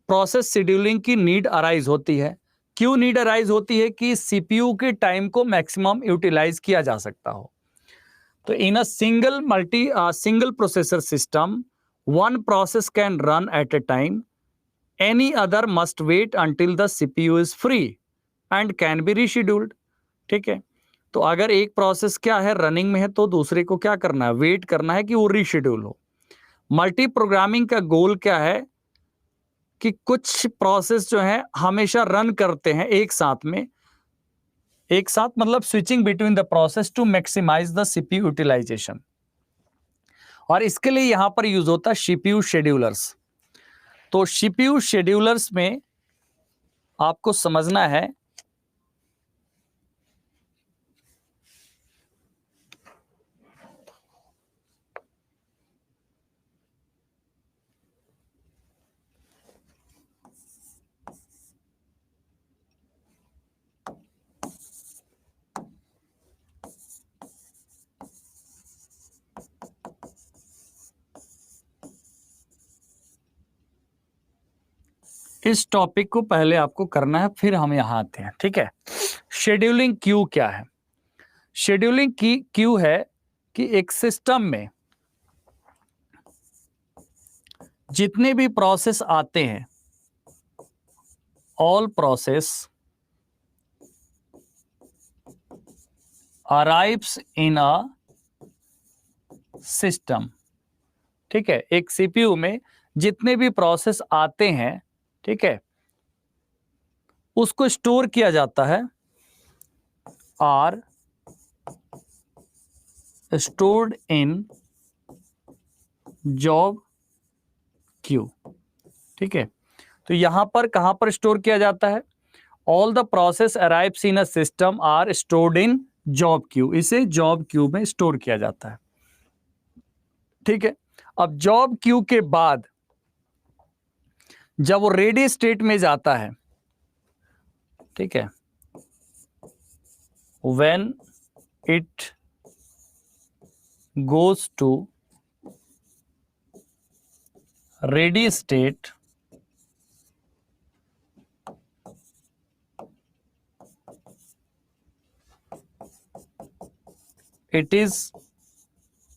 प्रोसेस शेड्यूलिंग की नीड अराइज होती है। क्यों नीड अराइज होती है? कि सीपीयू के टाइम को मैक्सिमम यूटिलाइज किया जा सकता हो। तो in a single processor system one process can run at a time, any other must wait until the CPU is free and can be rescheduled। ठीक है, तो अगर एक प्रोसेस क्या है रनिंग में है तो दूसरे को क्या करना है, वेट करना है कि वो रीशेड्यूल हो। मल्टी प्रोग्रामिंग का गोल क्या है कि कुछ प्रोसेस जो है हमेशा रन करते हैं एक साथ में, एक साथ मतलब switching between the process to maximise the CPU utilisation, और इसके लिए यहां पर यूज होता है सीपीयू शेड्यूलर्स। तो सीपीयू शेड्यूलर्स में आपको समझना है इस टॉपिक को पहले आपको करना है, फिर हम यहां आते हैं। ठीक है, शेड्यूलिंग क्यू क्या है? शेड्यूलिंग की क्यू है कि एक सिस्टम में जितने भी प्रोसेस आते हैं, all process arrives in a system. ठीक है, एक सीपीयू में जितने भी प्रोसेस आते हैं, ठीक है, उसको स्टोर किया जाता है, are stored in job queue. ठीक है, तो यहां पर कहां पर स्टोर किया जाता है? All the process arrives in a system are stored in job queue, इसे जॉब क्यू में स्टोर किया जाता है। ठीक है, अब जॉब क्यू के बाद जब वो रेडी स्टेट में जाता है, ठीक है, when it goes to ready state, it is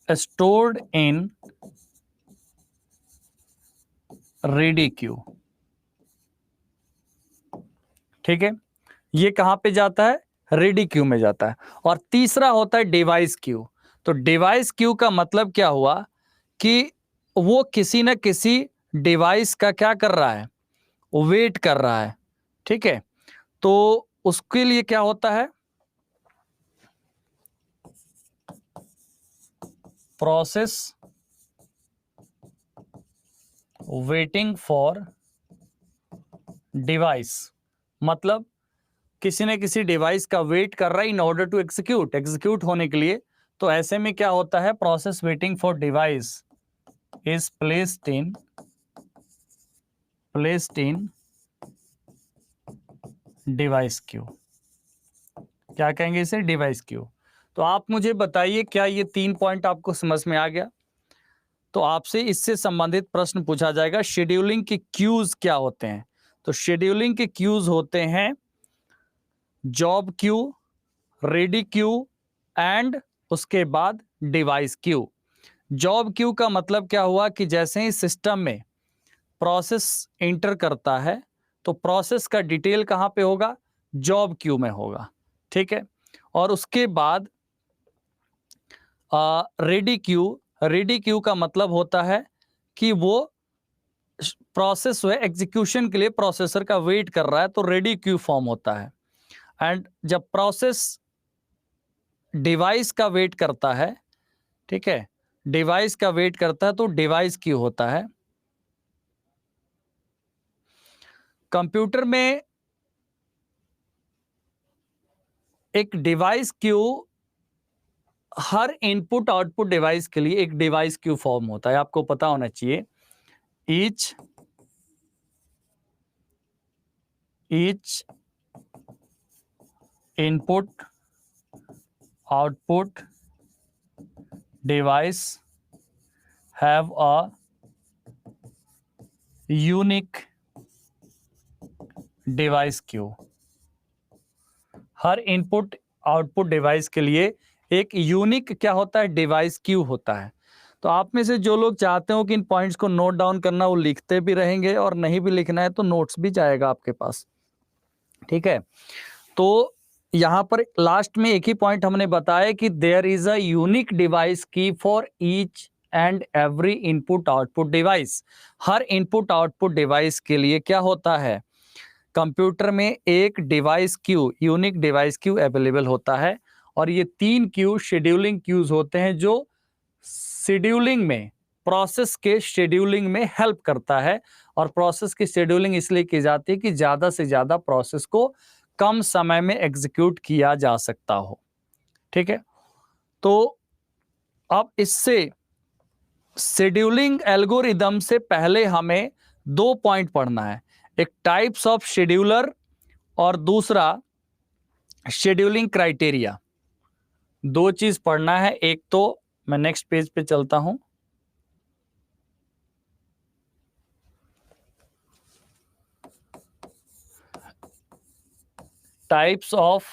stored in ready queue। ठीक है, ये कहां पे जाता है? रेडी क्यू में जाता है। और तीसरा होता है डिवाइस क्यू। तो डिवाइस क्यू का मतलब क्या हुआ कि वो किसी न किसी डिवाइस का क्या कर रहा है? वेट कर रहा है। ठीक है, तो उसके लिए क्या होता है? Process waiting for device. मतलब किसी न किसी डिवाइस का वेट कर रहा है इन ऑर्डर टू एग्जीक्यूट होने के लिए। तो ऐसे में क्या होता है? Process waiting for device is placed in device Q. क्या कहेंगे इसे? Device Q. तो आप मुझे बताइए, क्या ये 3 पॉइंट आपको समझ में आ गया? तो आपसे इससे संबंधित प्रश्न पूछा जाएगा, शेड्यूलिंग के क्यूज क्या होते हैं? तो शेड्यूलिंग के क्यूज होते हैं job queue, ready queue and उसके बाद डिवाइस क्यू। जॉब क्यू का मतलब क्या हुआ कि जैसे ही सिस्टम में प्रोसेस एंटर करता है तो प्रोसेस का डिटेल कहां पे होगा? जॉब क्यू में होगा। ठीक है, और उसके बाद रेडी क्यू का मतलब होता है कि वो प्रोसेस है एग्जीक्यूशन के लिए प्रोसेसर का वेट कर रहा है, तो रेडी क्यू फॉर्म होता है। एंड जब प्रोसेस डिवाइस का वेट करता है, ठीक है, डिवाइस का वेट करता है तो डिवाइस क्यू होता है। कंप्यूटर में एक डिवाइस क्यू, हर इनपुट आउटपुट डिवाइस के लिए एक डिवाइस क्यू फॉर्म होता है, आपको पता होना चाहिए। Each input output device have a unique device Q. Her input output device के लिए एक यूनिक क्या होता है? डिवाइस क्यू होता है। तो आप में से जो लोग चाहते हो कि इन पॉइंट्स को नोट डाउन करना, वो लिखते भी रहेंगे, और नहीं भी लिखना है तो नोट्स भी जाएगा आपके पास। ठीक है, तो यहां पर लास्ट में एक ही पॉइंट हमने बताया कि there is a unique device की for each and every input output device. हर इनपुट आउटपुट डिवाइस के लिए क्या होता है? कंप्यूटर में एक device queue, unique device queue available होता है। और ये 3 क्यू शेड्यूलिंग क्यूज होते हैं जो शेड्यूलिंग में, प्रोसेस के शेड्यूलिंग में हेल्प करता है। और प्रोसेस की शेड्यूलिंग इसलिए की जाती है कि ज्यादा से ज्यादा प्रोसेस को कम समय में एग्जीक्यूट किया जा सकता हो। ठीक है, तो अब इससे शेड्यूलिंग एल्गोरिदम से पहले हमें 2 पॉइंट पढ़ना है। एक टाइप्स ऑफ शेड्यूलर और दूसरा शेड्यूलिंग क्राइटेरिया। 2 चीज पढ़ना है। एक तो मैं नेक्स्ट पेज पे चलता हूं। Types of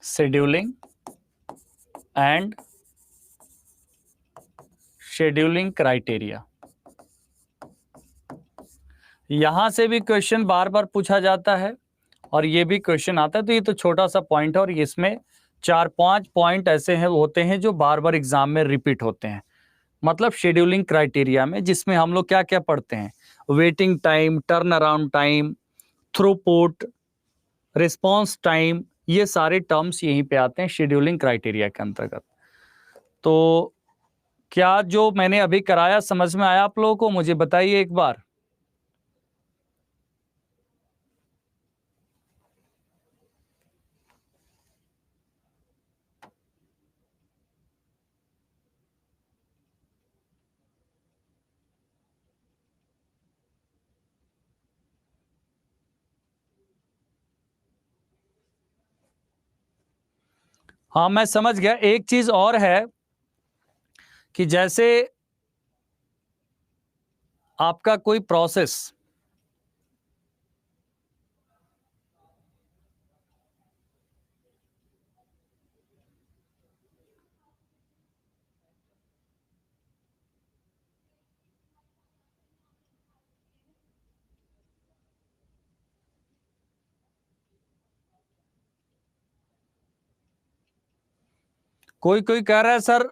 scheduling and scheduling criteria. यहां से भी क्वेश्चन बार बार पूछा जाता है और ये भी क्वेश्चन आता है। तो ये तो छोटा सा पॉइंट है और इसमें 4-5 पॉइंट ऐसे हैं होते हैं जो बार बार एग्जाम में रिपीट होते हैं। मतलब शेड्यूलिंग क्राइटेरिया में, जिसमें हम लोग क्या क्या पढ़ते हैं? Waiting time, turn around time, throughput, response time, ये सारे टर्म्स यहीं पे आते हैं शेड्यूलिंग क्राइटेरिया के अंतर्गत। तो क्या जो मैंने अभी कराया समझ में आया आप लोगों को? मुझे बताइए एक बार। हाँ, मैं समझ गया। एक चीज और है कि जैसे आपका कोई प्रोसेस कोई कोई कह रहा है सर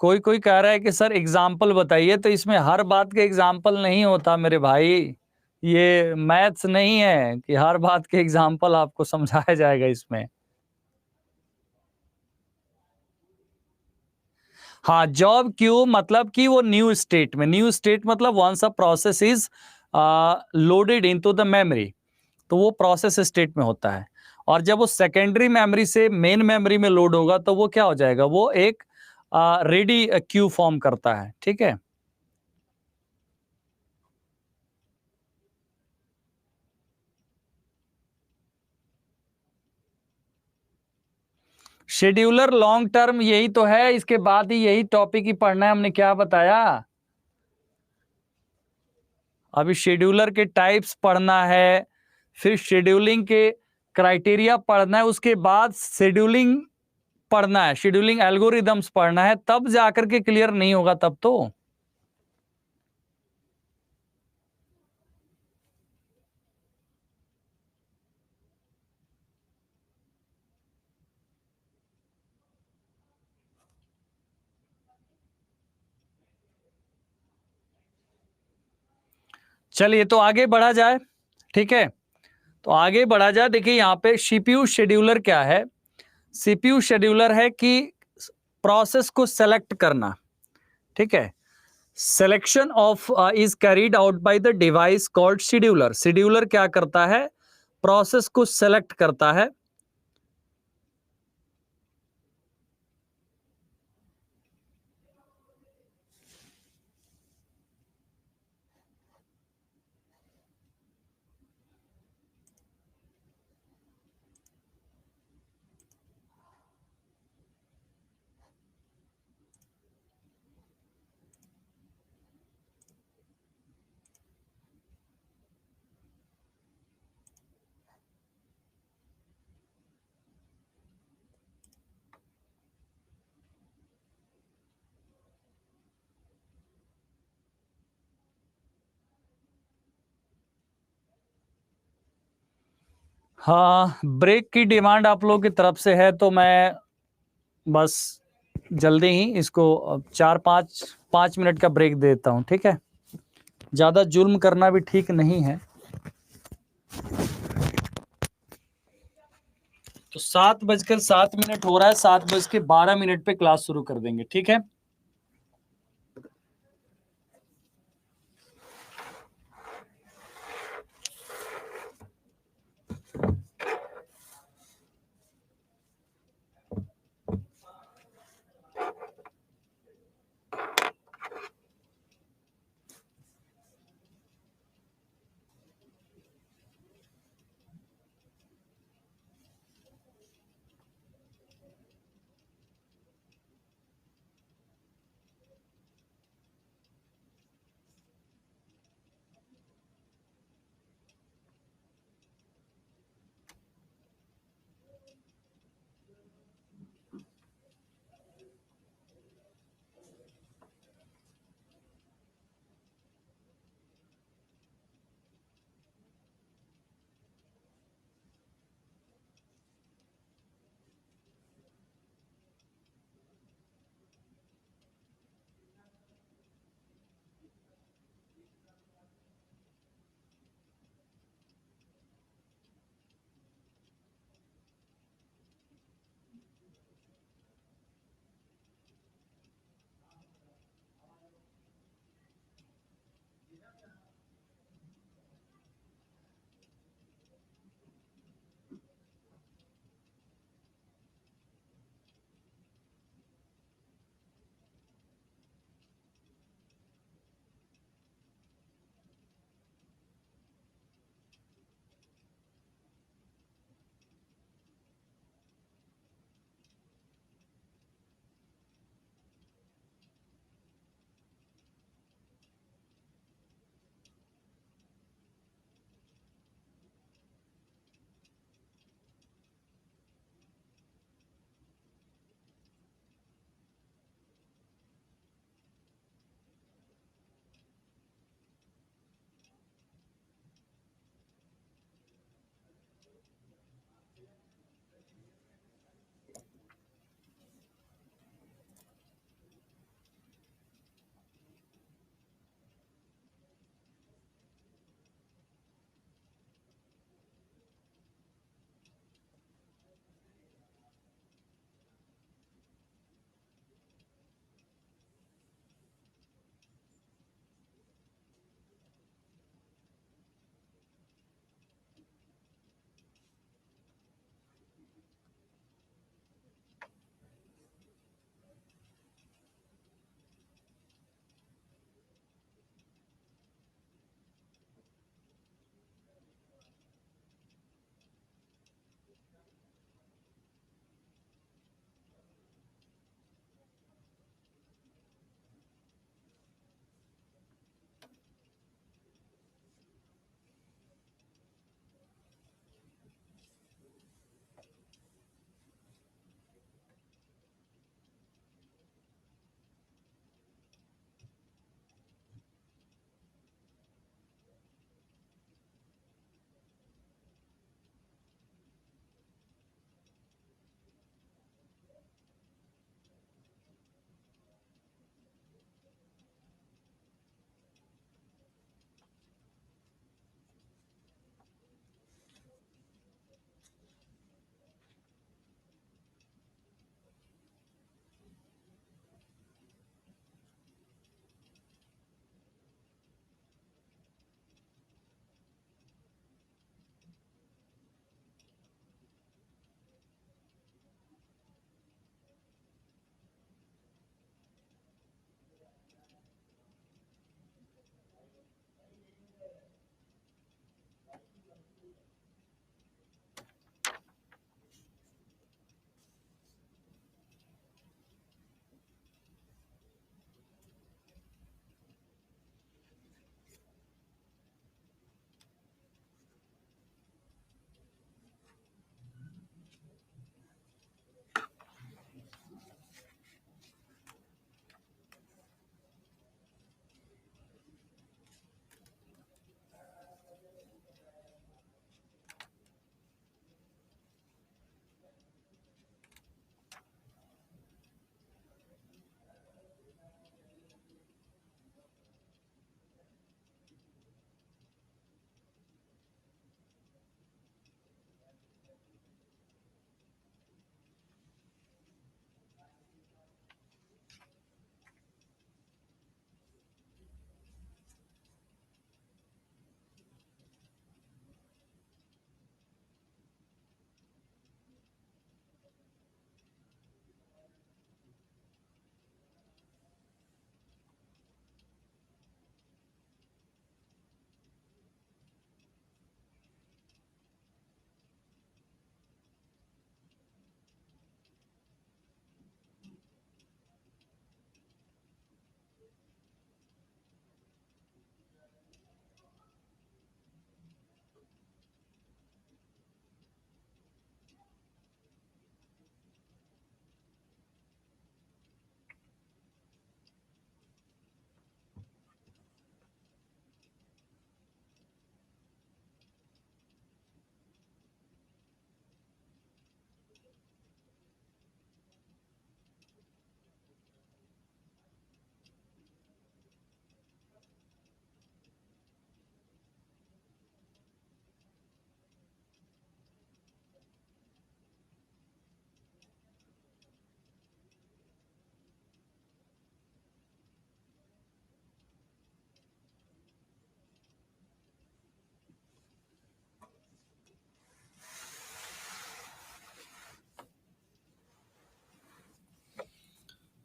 कोई कोई कह रहा है कि सर एग्जाम्पल बताइए, तो इसमें हर बात के एग्जाम्पल नहीं होता मेरे भाई। ये मैथ्स नहीं है कि हर बात के एग्जाम्पल आपको समझाया जाएगा इसमें। हाँ, जॉब क्यू मतलब कि वो न्यू स्टेट में, न्यू स्टेट मतलब once a process is loaded into the memory, तो वो प्रोसेस स्टेट में होता है। और जब वो सेकेंडरी मेमोरी से मेन मेमोरी में लोड होगा तो वो क्या हो जाएगा, वो एक रेडी क्यू फॉर्म करता है। ठीक है, शेड्यूलर लॉन्ग टर्म यही तो है, इसके बाद ही यही टॉपिक ही पढ़ना है, हमने क्या बताया। अभी शेड्यूलर के टाइप्स पढ़ना है, फिर शेड्यूलिंग के क्राइटेरिया पढ़ना है, उसके बाद शेड्यूलिंग पढ़ना है, शेड्यूलिंग एल्गोरिदम्स पढ़ना है, तब जाकर के क्लियर नहीं होगा तब तो। चलिए तो आगे बढ़ा जाए। ठीक है, तो आगे बढ़ा जाए। देखिए यहाँ पे सीपीयू शेड्यूलर क्या है। सीपीयू शेड्यूलर है कि प्रोसेस को सेलेक्ट करना। ठीक है, selection of is carried out by the device called scheduler. Scheduler क्या करता है, प्रोसेस को सेलेक्ट करता है। हाँ, ब्रेक की डिमांड आप लोगों की तरफ से है, तो मैं बस जल्दी ही इसको 4-5 मिनट का ब्रेक देता हूं। ठीक है, ज्यादा जुल्म करना भी ठीक नहीं है। तो 7:07 हो रहा है, 7:12 पे क्लास शुरू कर देंगे। ठीक है,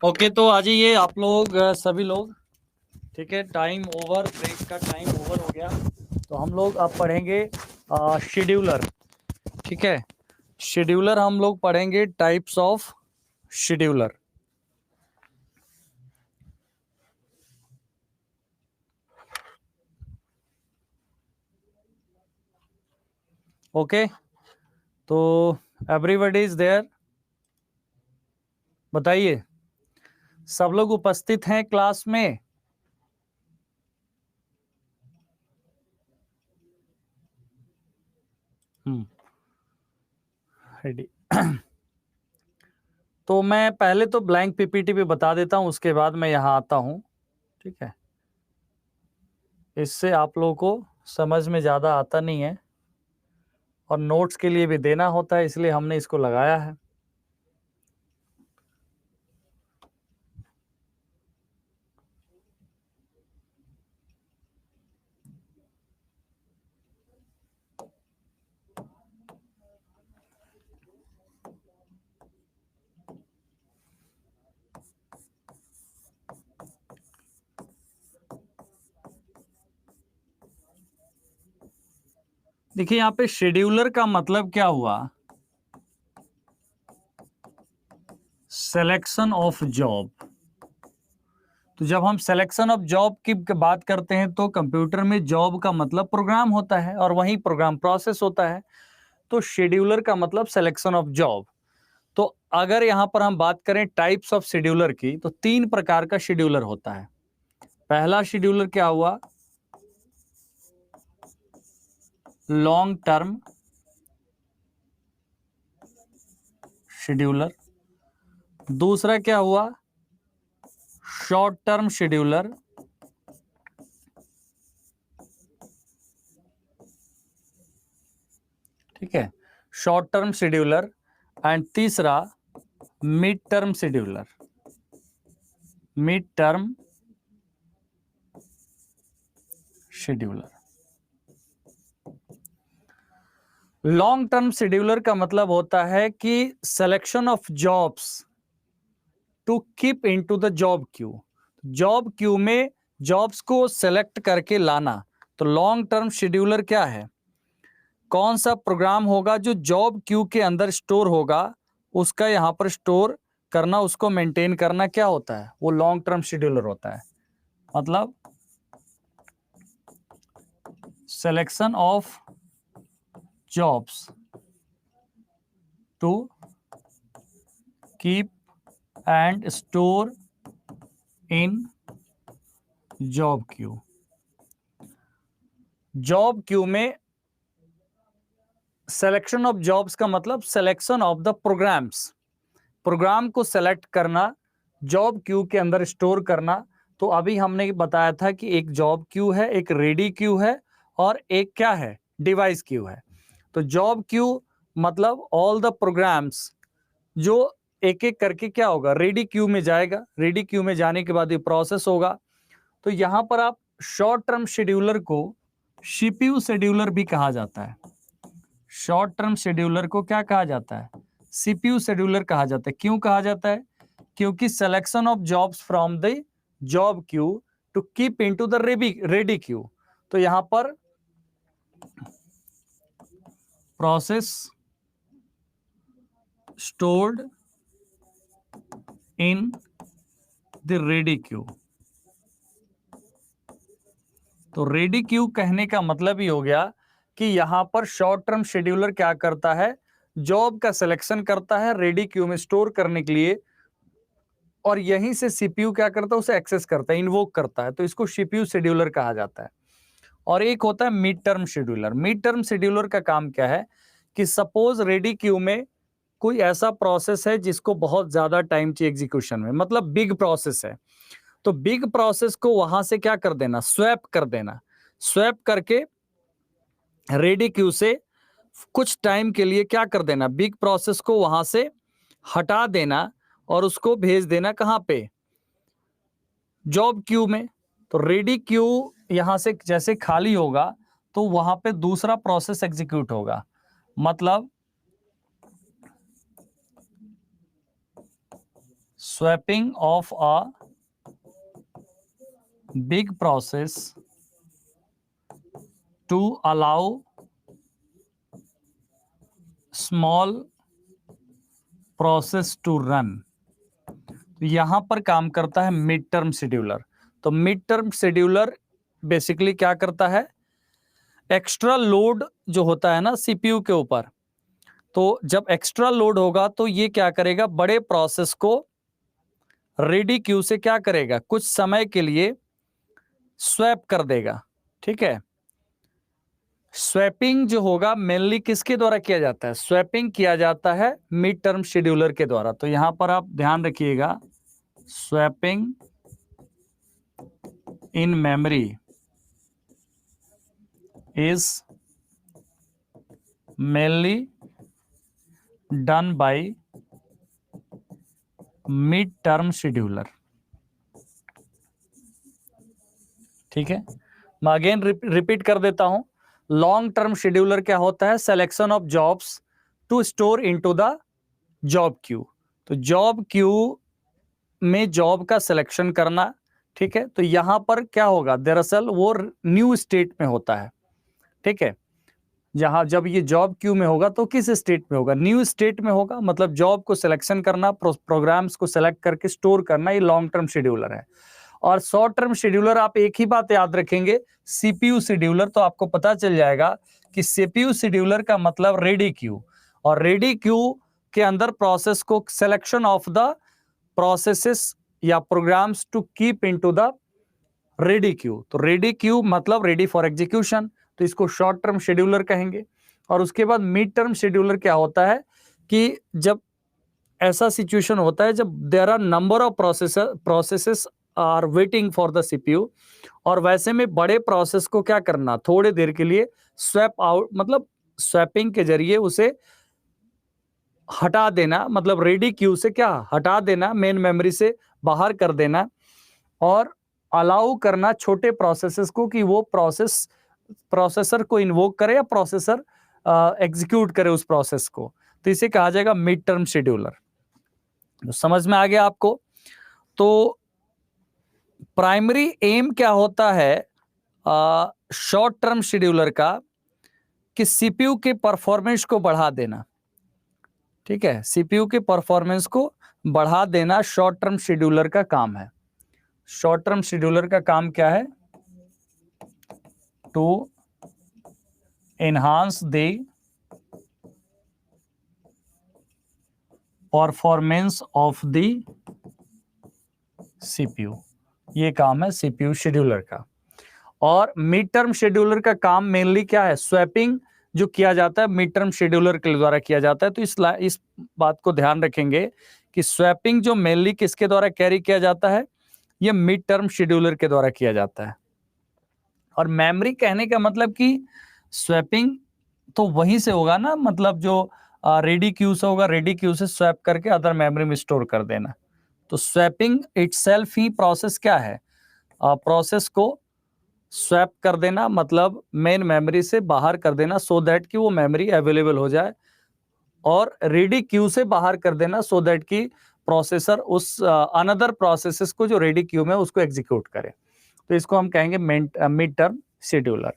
ओके, तो आ जाइए आप लोग, सभी लोग। ठीक है, टाइम ओवर, ब्रेक का टाइम ओवर हो गया। तो हम लोग अब पढ़ेंगे शेड्यूलर। ठीक है, शेड्यूलर हम लोग पढ़ेंगे, टाइप्स ऑफ शेड्यूलर। ओके, तो एवरीबॉडी इज देयर। बताइए, सब लोग उपस्थित हैं क्लास में? रेडी। तो मैं पहले तो ब्लैंक पीपीटी पे बता देता हूं, उसके बाद मैं यहाँ आता हूं। ठीक है, इससे आप लोगों को समझ में ज़्यादा आता नहीं है, और नोट्स के लिए भी देना होता है, इसलिए हमने इसको लगाया है। देखिए, यहाँ पे शेड्यूलर का मतलब क्या हुआ? Selection of job. तो जब हम सिलेक्शन ऑफ जॉब की बात करते हैं तो कंप्यूटर में जॉब का मतलब प्रोग्राम होता है, और वही प्रोग्राम प्रोसेस होता है। तो शेड्यूलर का मतलब सिलेक्शन ऑफ जॉब। तो अगर यहां पर हम बात करें टाइप्स ऑफ शेड्यूलर की, तो 3 प्रकार का शेड्यूलर होता है। पहला शेड्यूलर क्या हुआ? Long term scheduler. दूसरा क्या हुआ? Short term scheduler. ठीक है, शॉर्ट टर्म शेड्यूलर। एंड तीसरा mid term scheduler. Mid term scheduler. Long term scheduler का मतलब होता है कि selection of jobs to keep into the job queue. Job queue में जॉब्स को सेलेक्ट करके लाना। तो लॉन्ग टर्म शेड्यूलर क्या है? कौन सा प्रोग्राम होगा जो जॉब क्यू के अंदर स्टोर होगा, उसका यहां पर स्टोर करना, उसको मेंटेन करना, क्या होता है? वो लॉन्ग टर्म शेड्यूलर होता है। मतलब selection of jobs to keep and store in job queue. Job queue में सिलेक्शन ऑफ जॉब्स का मतलब selection of the programs. Program को सेलेक्ट करना, जॉब क्यू के अंदर स्टोर करना। तो अभी हमने बताया था कि एक जॉब क्यू है, एक रेडी क्यू है, और एक क्या है? डिवाइस क्यू है। तो जॉब क्यू मतलब ऑल द प्रोग्राम्स जो एक एक करके क्या होगा? रेडी क्यू में जाएगा। रेडी क्यू में जाने के बाद ये प्रोसेस होगा। तो यहां पर आप शॉर्ट टर्म शेड्यूलर को सीपीयू शेड्यूलर भी कहा जाता है। शॉर्ट टर्म शेड्यूलर को क्या कहा जाता है? सीपीयू शेड्यूलर कहा जाता है। क्यों कहा जाता है? क्योंकि selection of jobs from the job queue to keep into the ready queue. तो यहां पर process stored in the ready queue. तो रेडी क्यू कहने का मतलब ही हो गया कि यहां पर शॉर्ट टर्म शेड्यूलर क्या करता है? जॉब का सिलेक्शन करता है रेडी क्यू में स्टोर करने के लिए, और यहीं से सीपीयू क्या करता है? उसे एक्सेस करता है, इन्वोक करता है। तो इसको सीपीयू शेड्यूलर कहा जाता है। और एक होता है mid term scheduler. Mid term scheduler का काम क्या है? कि सपोज रेडी क्यू में कोई ऐसा प्रोसेस है जिसको बहुत ज्यादा टाइम चाहिए एग्जीक्यूशन में, मतलब बिग प्रोसेस है। तो बिग प्रोसेस को वहां से क्या कर देना? स्वैप कर देना। स्वैप करके रेडी क्यू से कुछ टाइम के लिए क्या कर देना? बिग प्रोसेस को वहां से हटा देना, और उसको भेज देना कहां पे? जॉब क्यू में। तो रेडी क्यू यहां से जैसे खाली होगा, तो वहां पे दूसरा प्रोसेस एग्जीक्यूट होगा। मतलब swapping of a big process to allow small process to run। यहां पर काम करता है मिड टर्म शेड्यूलर। तो मिड टर्म शेड्यूलर बेसिकली क्या करता है, एक्स्ट्रा लोड जो होता है ना सीपीयू के ऊपर, तो जब एक्स्ट्रा लोड होगा तो ये क्या करेगा, बड़े प्रोसेस को रेडी क्यू से क्या करेगा, कुछ समय के लिए स्वैप कर देगा। ठीक है, स्वैपिंग जो होगा मेनली किसके द्वारा किया जाता है, स्वैपिंग किया जाता है मिड टर्म शेड्यूलर के द्वारा। तो यहां पर आप ध्यान रखिएगा, swapping in memory is mainly done by mid-term scheduler। ठीक है, मैं अगेन रिपीट कर देता हूं। लॉन्ग टर्म शेड्यूलर क्या होता है, selection of jobs to store into the job queue. तो जॉब क्यू में जॉब का सिलेक्शन करना। ठीक है, तो यहां पर क्या होगा, दरअसल वो न्यू स्टेट में होता है। ठीक है, जहां जब ये जॉब क्यू में होगा तो किस स्टेट में होगा, न्यू स्टेट में होगा। मतलब जॉब को सिलेक्शन करना, प्रोग्राम्स को सिलेक्ट करके स्टोर करना, ये लॉन्ग टर्म शेड्यूलर है। और शॉर्ट टर्म शेड्यूलर, आप एक ही बात याद रखेंगे, सीपीयू शेड्यूलर। तो आपको पता चल जाएगा कि सीपीयू शेड्यूलर का मतलब रेडी क्यू, और रेडी क्यू के अंदर प्रोसेस को सिलेक्शन ऑफ द प्रोसेसेस या programs to keep into the ready queue. तो रेडी क्यू मतलब रेडी फॉर एग्जीक्यूशन, तो इसको शॉर्ट टर्म शेड्यूलर कहेंगे। और उसके बाद मिड टर्म शेड्यूलर क्या होता है कि जब ऐसा सिचुएशन होता है जब there are number of processes are waiting for the CPU, और वैसे में बड़े प्रोसेस को क्या करना, थोड़े देर के लिए स्वैप आउट, मतलब स्वैपिंग के जरिए उसे हटा देना, मतलब रेडी क्यू से क्या हटा देना, मेन मेमोरी से बाहर कर देना, और अलाउ करना छोटे प्रोसेसेस को कि वो प्रोसेसर को इन्वोक करे या प्रोसेसर एग्जीक्यूट करे उस प्रोसेस को। तो इसे कहा जाएगा मिड टर्म शेड्यूलर। तो समझ में आ गया आपको। तो प्राइमरी एम क्या होता है शॉर्ट टर्म शेड्यूलर का, कि सीपीयू के परफॉर्मेंस को बढ़ा देना। ठीक है, सीपीयू के परफॉर्मेंस को बढ़ा देना शॉर्ट टर्म शेड्यूलर का काम है। शॉर्ट टर्म शेड्यूलर का काम क्या है, to enhance the performance of the CPU। ये काम है CPU शेड्यूलर का। और मिड टर्म शेड्यूलर का काम मेनली क्या है, स्वैपिंग जो किया जाता है मिड टर्म शेड्यूलर के द्वारा किया जाता है। तो इस बात को ध्यान रखेंगे कि स्वैपिंग जो मेनली किसके द्वारा कैरी किया जाता है, ये मिड टर्म शेड्यूलर के द्वारा किया जाता है। और मेमोरी कहने का मतलब कि स्वैपिंग तो वहीं से होगा ना, मतलब जो रेडी क्यू से होगा, रेडी क्यू से स्वैप करके अदर मेमोरी में स्टोर कर देना। तो स्वैपिंग इटसेल्फ ही प्रोसेस क्या है, प्रोसेस को स्वैप कर देना, मतलब मेन मेमोरी से बाहर कर देना, सो दैट कि वो मेमोरी अवेलेबल हो जाए, और रेडी क्यू से बाहर कर देना सो दैट कि प्रोसेसर उस अनदर प्रोसेसेस को जो रेडी क्यू में उसको एग्जीक्यूट करे। तो इसको हम कहेंगे मिड टर्म शेड्यूलर।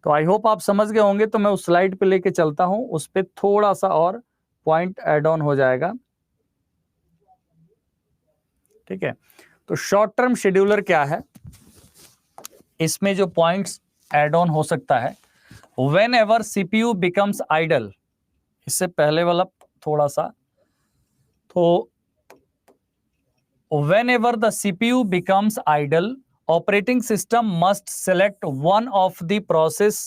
तो आई होप आप समझ गए होंगे। तो मैं उस स्लाइड पे लेके चलता हूं, उस पे थोड़ा सा और पॉइंट ऐड ऑन हो जाएगा। ठीक है, तो शॉर्ट टर्म शेड्यूलर क्या है, इसमें जो पॉइंट्स ऐड ऑन हो सकता है, whenever CPU becomes idle, इससे पहले वाला थोड़ा सा, तो whenever the CPU becomes idle, operating system must select one of the process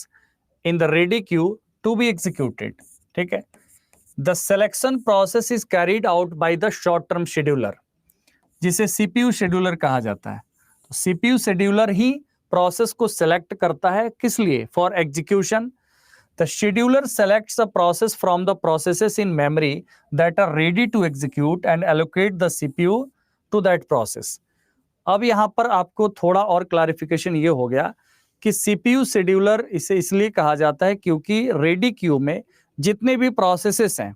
in the ready queue to be executed. ठीक है, the selection process is carried out by the short term scheduler, जिसे CPU scheduler कहा जाता है। तो CPU scheduler ही process को select करता है, किस लिए, for execution. The scheduler selects a process from the processes in memory that are ready to execute and allocate the CPU to that process। अब यहां पर आपको थोड़ा और क्लैरिफिकेशन ये हो गया कि CPU शेड्यूलर इसे इसलिए कहा जाता है क्योंकि रेडी क्यू में जितने भी प्रोसेसेस हैं,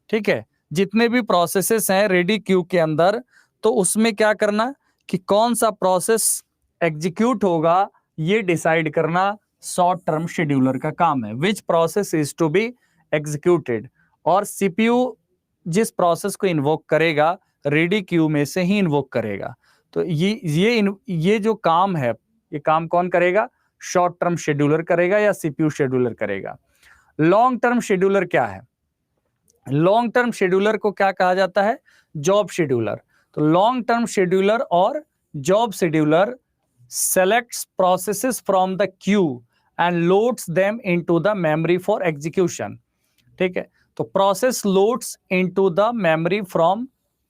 ठीक है, जितने भी प्रोसेसेस हैं रेडी क्यू के अंदर, तो उसमें क्या करना कि कौन सा प्रोसेस एग्जीक्यूट होगा ये डिसाइड करना शॉर्ट टर्म शेड्यूलर का काम है, which process is to be executed. और सीपीयू जिस प्रोसेस को इन्वोक करेगा रेडी क्यू में से ही इन्वोक करेगा। तो ये जो काम है, ये काम कौन करेगा? शॉर्ट टर्म शेड्यूलर करेगा या सीपीयू शेड्यूलर करेगा। लॉन्ग टर्म शेड्यूलर क्या है? लॉन्ग टर्म शेड्यूलर को क्या कहा जाता है? Job scheduler. तो लॉन्ग टर्म शेड्यूलर और job scheduler selects processes from the queue and loads them into the memory for execution। ठीक है, तो process loads into the memory from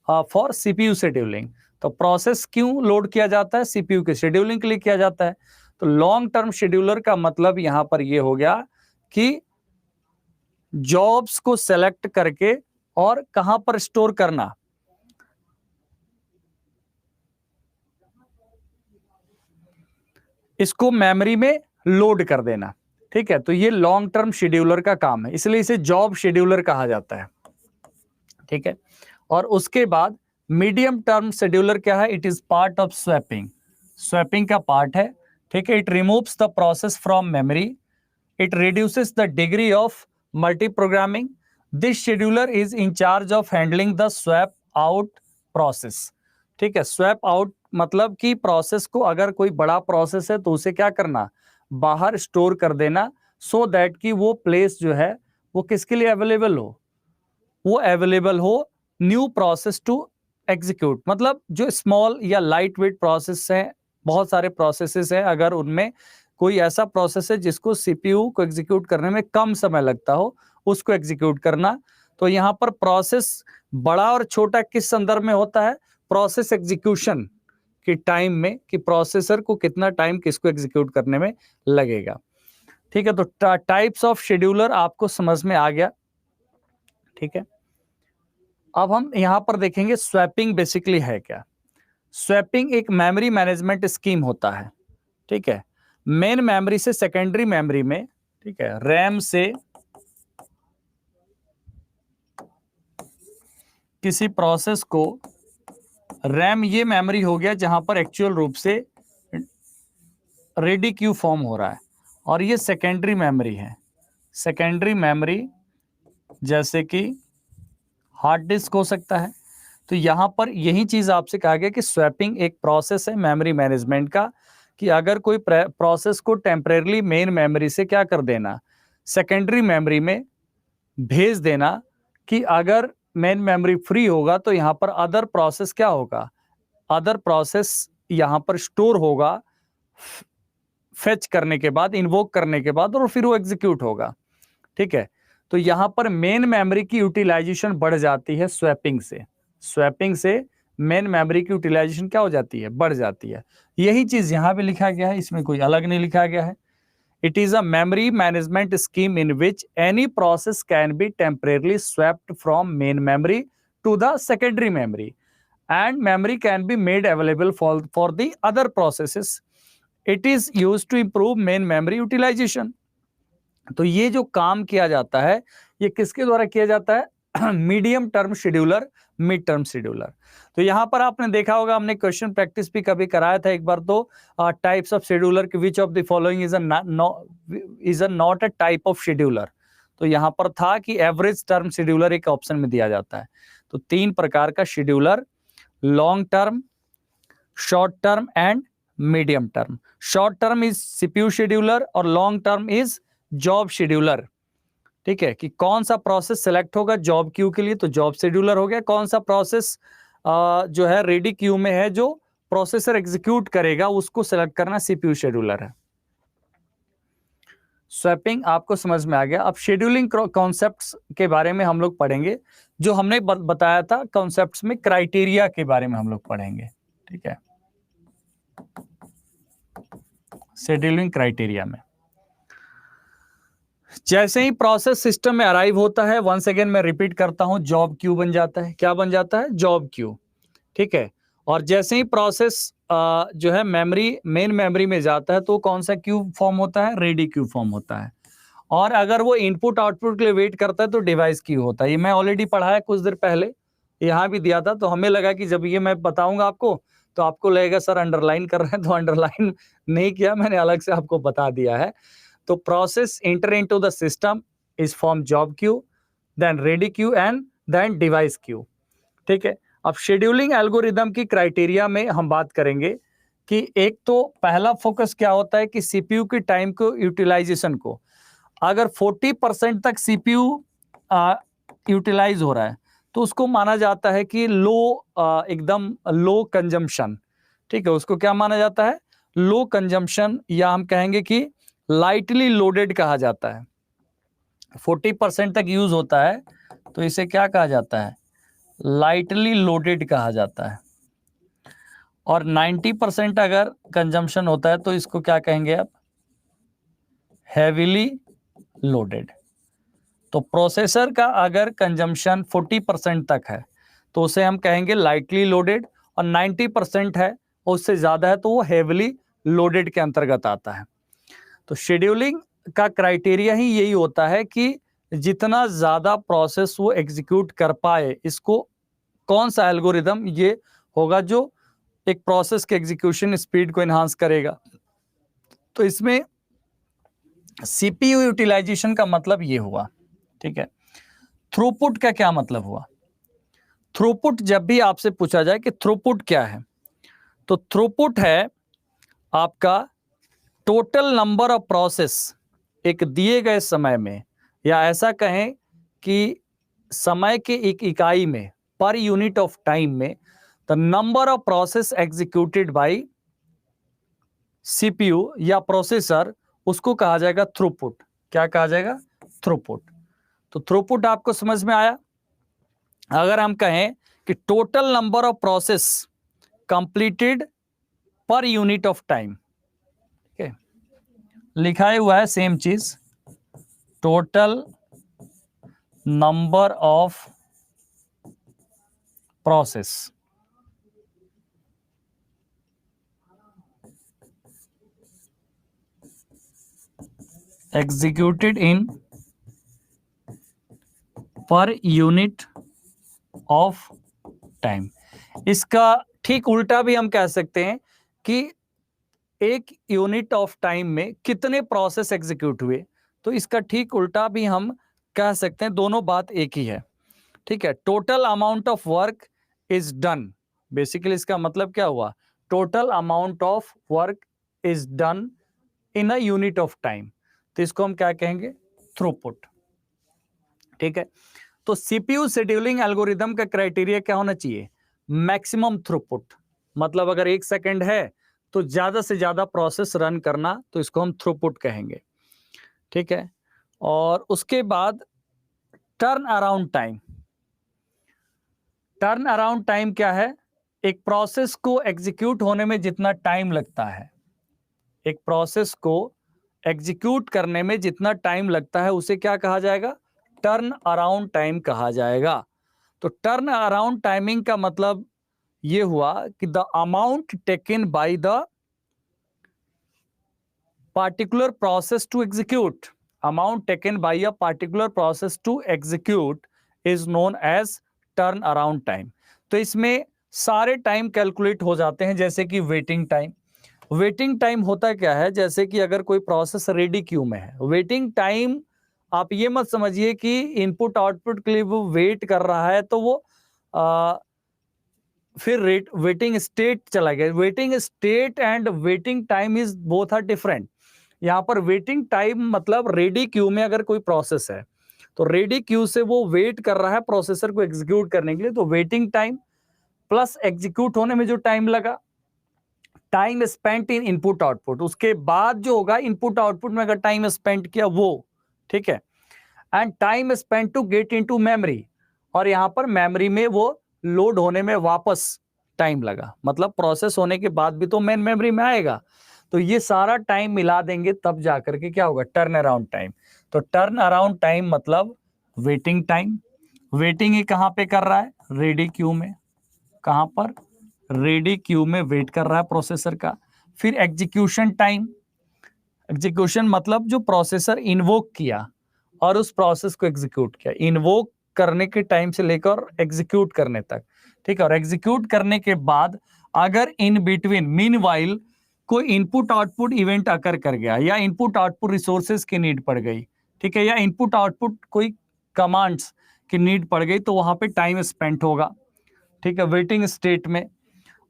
for CPU scheduling. तो प्रोसेस क्यों लोड किया जाता है? सीपीयू के शेड्यूलिंग के लिए किया जाता है। तो लॉन्ग टर्म शेड्यूलर का मतलब यहां पर यह हो गया कि जॉब्स को सेलेक्ट करके और कहां पर स्टोर करना, इसको मेमोरी में लोड कर देना। ठीक है, तो ये लॉन्ग टर्म शेड्यूलर का काम है, इसलिए इसे जॉब शेड्यूलर कहा जाता है। ठीक है, और उसके बाद मीडियम टर्म शेड्यूलर क्या है? It is part of swapping. Swapping का पार्ट है। ठीक है, it removes the process from memory, it reduces the degree of multi programming. This scheduler is in charge of handling the swap out process. ठीक है, swap out मतलब कि process को, अगर कोई बड़ा प्रोसेस है तो उसे क्या करना? बाहर स्टोर कर देना, सो दैट कि वो प्लेस जो है वो किसके लिए अवेलेबल हो? वो अवेलेबल हो न्यू प्रोसेस टू एग्जीक्यूट। मतलब जो स्मॉल या लाइट वेट प्रोसेस है, बहुत सारे प्रोसेसेस हैं, अगर उनमें कोई ऐसा प्रोसेस है जिसको सीपीयू को एग्जीक्यूट करने में कम समय लगता हो, उसको एग्जीक्यूट करना। तो यहाँ पर प्रोसेस बड़ा और छोटा किस संदर्भ में होता है? प्रोसेस एग्जीक्यूशन कि टाइम में, कि प्रोसेसर को कितना टाइम किसको एग्जीक्यूट करने में लगेगा। ठीक है, तो टाइप्स ऑफ शेड्यूलर आपको समझ में आ गया। ठीक है, अब हम यहां पर देखेंगे स्वैपिंग बेसिकली है क्या। स्वैपिंग एक मेमोरी मैनेजमेंट स्कीम होता है। ठीक है, मेन मेमोरी से सेकेंडरी मेमोरी में, ठीक है, रैम से किसी प्रोसेस को, रैम ये मेमोरी हो गया जहां पर एक्चुअल रूप से रेडी क्यू फॉर्म हो रहा है, और ये सेकेंडरी मेमोरी है। सेकेंडरी मेमोरी जैसे कि हार्ड डिस्क हो सकता है। तो यहां पर यही चीज आपसे कहा गया कि स्वैपिंग एक प्रोसेस है मेमोरी मैनेजमेंट का, कि अगर कोई प्रोसेस को टेम्परेरली मेन मेमोरी से क्या कर देना, सेकेंडरी मेमोरी में भेज देना, कि अगर मेन मेमोरी फ्री होगा तो यहां पर अदर प्रोसेस क्या होगा? अदर प्रोसेस यहां पर स्टोर होगा फेच करने के बाद, इन्वोक करने के बाद, और फिर वो एग्जीक्यूट होगा। ठीक है, तो यहां पर मेन मेमोरी की यूटिलाइजेशन बढ़ जाती है स्वैपिंग से। स्वैपिंग से मेन मेमोरी की यूटिलाइजेशन क्या हो जाती है? बढ़ जाती है। यही चीज यहां पे लिखा गया है, इसमें कोई अलग नहीं लिखा गया है। It is a memory management scheme in which any process can be temporarily swapped from main memory to the secondary memory, and memory can be made available for the other processes. It is used to improve main memory utilization. तो ये जो काम किया जाता है, ये किसके द्वारा किया जाता है? Medium term scheduler, mid term scheduler. तो यहां पर आपने देखा होगा, हमने क्वेश्चन प्रैक्टिस भी कभी कराया था एक बार, तो types of scheduler, which of the following is a not a type of scheduler. तो यहां पर था कि एवरेज टर्म शेड्यूलर एक ऑप्शन में दिया जाता है। तो 3 प्रकार का scheduler, long term, short term and medium term. Short term is CPU scheduler और long term is job scheduler. ठीक है, कि कौन सा प्रोसेस सेलेक्ट होगा जॉब क्यू के लिए, तो जॉब शेड्यूलर हो गया। कौन सा प्रोसेस जो है रेडी क्यू में है, जो प्रोसेसर एग्जीक्यूट करेगा, उसको सेलेक्ट करना सीपीयू शेड्यूलर है। स्वैपिंग आपको समझ में आ गया। अब शेड्यूलिंग कॉन्सेप्ट्स के बारे में हम लोग पढ़ेंगे। जो हमने बताया था कॉन्सेप्ट्स में, क्राइटेरिया के बारे में हम लोग पढ़ेंगे। ठीक है, शेड्यूलिंग क्राइटेरिया में जैसे ही प्रोसेस सिस्टम में अराइव होता है, वंस अगेन मैं रिपीट करता हूं, जॉब क्यू बन जाता है। क्या बन जाता है? Job queue. ठीक है, और जैसे ही प्रोसेस जो है मेमोरी, मेन मेमोरी में जाता है, तो कौन सा क्यू फॉर्म होता है? रेडी क्यू फॉर्म होता है। और अगर वो इनपुट आउटपुट के लिए वेट करता है तो डिवाइस क्यू होता है। ये मैं ऑलरेडी पढ़ा है कुछ देर पहले, यहाँ भी दिया था, तो हमें लगा कि जब ये मैं बताऊंगा आपको तो आपको लगेगा सर अंडरलाइन कर रहे हैं, तो अंडरलाइन नहीं किया, मैंने अलग से आपको बता दिया है। तो process enter into the system is form job queue, then ready queue and then device queue. ठीक है, अब शेड्यूलिंग एल्गोरिदम की क्राइटेरिया में हम बात करेंगे कि एक तो पहला फोकस क्या होता है कि सीपीयू की टाइम को यूटिलाइजेशन को, अगर 40% तक सीपीयू यूटिलाइज हो रहा है तो उसको माना जाता है कि लो, एकदम लो कंजम्पशन। ठीक है, उसको क्या माना जाता है? लो कंजम्पशन, या हम कहेंगे कि लाइटली लोडेड कहा जाता है। 40% तक यूज होता है तो इसे क्या कहा जाता है? लाइटली लोडेड कहा जाता है। और 90% अगर कंजम्पशन होता है तो इसको क्या कहेंगे आप? Heavily loaded. तो प्रोसेसर का अगर कंजम्पशन 40% तक है तो उसे हम कहेंगे लाइटली लोडेड, और 90% है और उससे ज्यादा है तो वो हेवली लोडेड के अंतर्गत आता है। तो शेड्यूलिंग का क्राइटेरिया ही यही होता है कि जितना ज्यादा प्रोसेस वो एग्जीक्यूट कर पाए, इसको कौन सा एल्गोरिदम ये होगा जो एक प्रोसेस के एग्जीक्यूशन स्पीड को एनहांस करेगा। तो इसमें सीपीयू यूटिलाइजेशन का मतलब ये हुआ। ठीक है, थ्रूपुट का क्या मतलब हुआ? थ्रूपुट जब भी आपसे पूछा जाए कि थ्रूपुट क्या है, तो थ्रूपुट है आपका टोटल नंबर ऑफ प्रोसेस एक दिए गए समय में, या ऐसा कहें कि समय के एक इकाई में, पर यूनिट ऑफ टाइम में, the number of process executed by CPU या प्रोसेसर, उसको कहा जाएगा थ्रूपुट। क्या कहा जाएगा? थ्रूपुट। तो थ्रूपुट आपको समझ में आया? अगर हम कहें कि total number of process completed per unit of time, ठीक है, लिखा हुआ है सेम चीज, total number of process executed in per unit of time. इसका ठीक उल्टा भी हम कह सकते हैं कि एक यूनिट ऑफ टाइम में कितने प्रोसेस एग्जीक्यूट हुए, तो इसका ठीक उल्टा भी हम कह सकते हैं, दोनों बात एक ही है। ठीक है, total amount of work is done, basically इसका मतलब क्या हुआ? Total amount of work is done in a unit of time, तो इसको हम क्या कहेंगे? थ्रूपुट। ठीक है, तो सीपीयू शेड्यूलिंग एल्गोरिदम का क्राइटेरिया क्या होना चाहिए? मैक्सिमम थ्रूपुट, मतलब अगर 1 सेकंड है तो ज्यादा से ज्यादा प्रोसेस रन करना, तो इसको हम थ्रूपुट कहेंगे। ठीक है, और उसके बाद turn around time. Turn around time क्या है? एक प्रोसेस को एग्जीक्यूट होने में जितना टाइम लगता है, एक प्रोसेस को एग्जीक्यूट करने में जितना टाइम लगता है, उसे क्या कहा जाएगा? टर्न अराउंड टाइम कहा जाएगा। तो टर्न अराउंड टाइमिंग का मतलब ये हुआ कि the amount taken by the particular process to execute, amount taken by a particular process to execute is known as turn around time। तो इसमें सारे टाइम कैलकुलेट हो जाते हैं, जैसे कि वेटिंग टाइम। वेटिंग टाइम होता क्या है? जैसे कि अगर कोई प्रोसेस रेडी क्यू में है, वेटिंग टाइम आप ये मत समझिए कि इनपुट आउटपुट के लिए वो वेट कर रहा है तो वो फिर वेटिंग स्टेट चला गया। Waiting state and waiting time is both are different. यहाँ पर वेटिंग टाइम मतलब रेडी क्यू में अगर कोई प्रोसेस है तो रेडी क्यू से वो वेट कर रहा है प्रोसेसर को एग्जीक्यूट करने के लिए, तो वेटिंग टाइम प्लस एग्जीक्यूट होने में जो टाइम लगा, time spent in input output, उसके बाद जो होगा इनपुट आउटपुट में अगर टाइम स्पेंड किया वो, ठीक है, and time spend to get into memory, और यहां पर मेमोरी में वो लोड होने में वापस टाइम लगा, मतलब प्रोसेस होने के बाद भी तो मेन मेमोरी में आएगा। तो ये सारा टाइम मिला देंगे तब जाकर के क्या होगा? Turn around time. तो टर्न अराउंड टाइम मतलब वेटिंग टाइम। वेटिंग ही कहां पे कर रहा है? रेडी क्यू में। कहां पर? रेडी क्यू में वेट कर रहा है प्रोसेसर का। फिर एग्जीक्यूशन टाइम। एग्जीक्यूशन मतलब जो प्रोसेसर इन्वोक किया और उस प्रोसेस को एग्जीक्यूट किया। इन्वोक करने के टाइम से लेकर एग्जीक्यूट करने तक, ठीक है। और एग्जीक्यूट करने के बाद अगर इन बिटवीन मीनवाइल कोई इनपुट आउटपुट इवेंट अकर कर गया, या इनपुट आउटपुट रिसोर्सेज की नीड पड़ गई, ठीक है, या इनपुट आउटपुट कोई कमांड्स की नीड पड़ गई, तो वहां पे टाइम स्पेंड होगा, ठीक है, वेटिंग स्टेट में।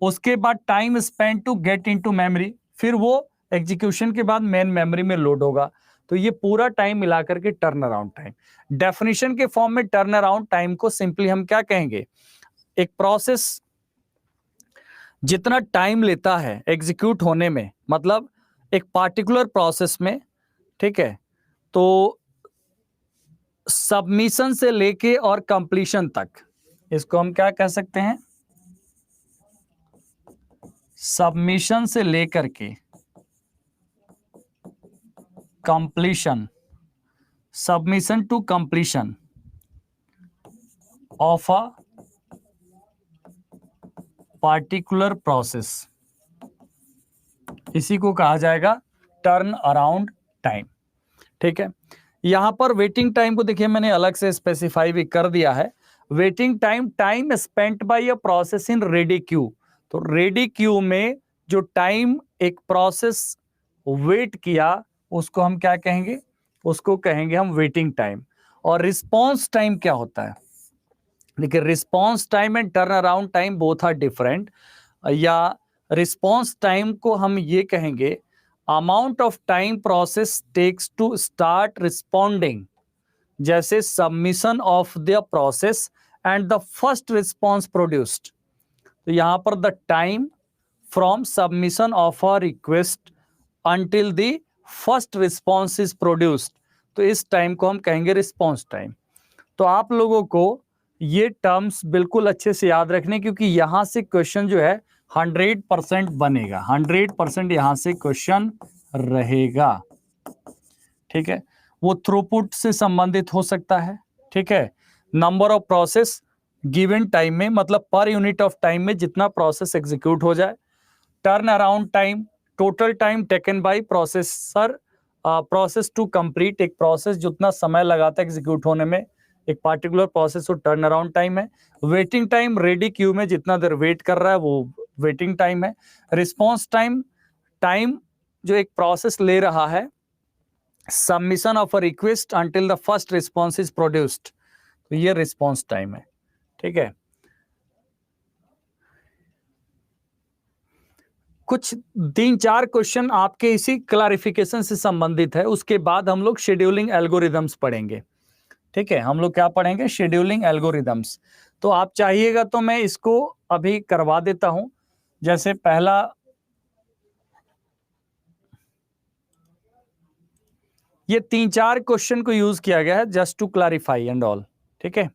उसके बाद time spend to get into memory, फिर वो एग्जीक्यूशन के बाद मेन मेमोरी में लोड होगा। तो ये पूरा टाइम मिलाकर के टर्न अराउंड टाइम। डेफिनेशन के फॉर्म में टर्न अराउंड टाइम को सिंपली हम क्या कहेंगे, एक प्रोसेस जितना टाइम लेता है एग्जीक्यूट होने में, मतलब एक पार्टिकुलर प्रोसेस में, ठीक है, तो सबमिशन से लेके और कंप्लीशन तक, इसको हम क्या कह सकते हैं, सबमिशन से लेकर के completion, submission to completion of a particular process, इसी को कहा जाएगा टर्न अराउंड टाइम, ठीक है। यहां पर वेटिंग टाइम को देखिए मैंने अलग से स्पेसिफाई भी कर दिया है। Waiting time, time spent by a process in ready queue. तो रेडी क्यू में जो टाइम एक प्रोसेस वेट किया, उसको हम क्या कहेंगे, उसको कहेंगे हम वेटिंग टाइम। और रिस्पॉन्स टाइम क्या होता है, देखिए response time and turn around time both are different. या रिस्पॉन्स टाइम को हम ये कहेंगे, amount of time process takes to start responding, जैसे submission of the process and the first response produced. तो यहां पर the time from submission of a request until the first response is produced, तो इस टाइम को हम कहेंगे response time. तो आप लोगों को ये टर्म्स बिल्कुल अच्छे से याद रखने, क्योंकि यहां से क्वेश्चन जो है 100% बनेगा, 100% यहां से क्वेश्चन रहेगा, ठीक है। वो थ्रूपुट से संबंधित हो सकता है, ठीक है, number of process given time में, मतलब पर यूनिट ऑफ टाइम में जितना प्रोसेस एग्जीक्यूट हो जाए। Turn around time, total time taken by processor process to complete, एक प्रोसेस जितना समय लगाता है एग्जीक्यूट होने में एक पार्टिकुलर प्रोसेस, वो टर्न अराउंड टाइम है। वेटिंग टाइम, रेडी क्यू में जितना देर वेट कर रहा है वो वेटिंग टाइम है। रिस्पॉन्स टाइम, टाइम जो एक प्रोसेस ले रहा है submission of a request until the first response is produced, तो ये रिस्पॉन्स टाइम है, ठीक है। कुछ 3-4 क्वेश्चन आपके इसी क्लैरिफिकेशन से संबंधित है, उसके बाद हम लोग शेड्यूलिंग एल्गोरिदम्स पढ़ेंगे, ठीक है। हम लोग क्या पढ़ेंगे, शेड्यूलिंग एल्गोरिदम्स। तो आप चाहिएगा तो मैं इसको अभी करवा देता हूं। जैसे पहला, ये 3-4 क्वेश्चन को यूज किया गया है just to clarify and all, ठीक है।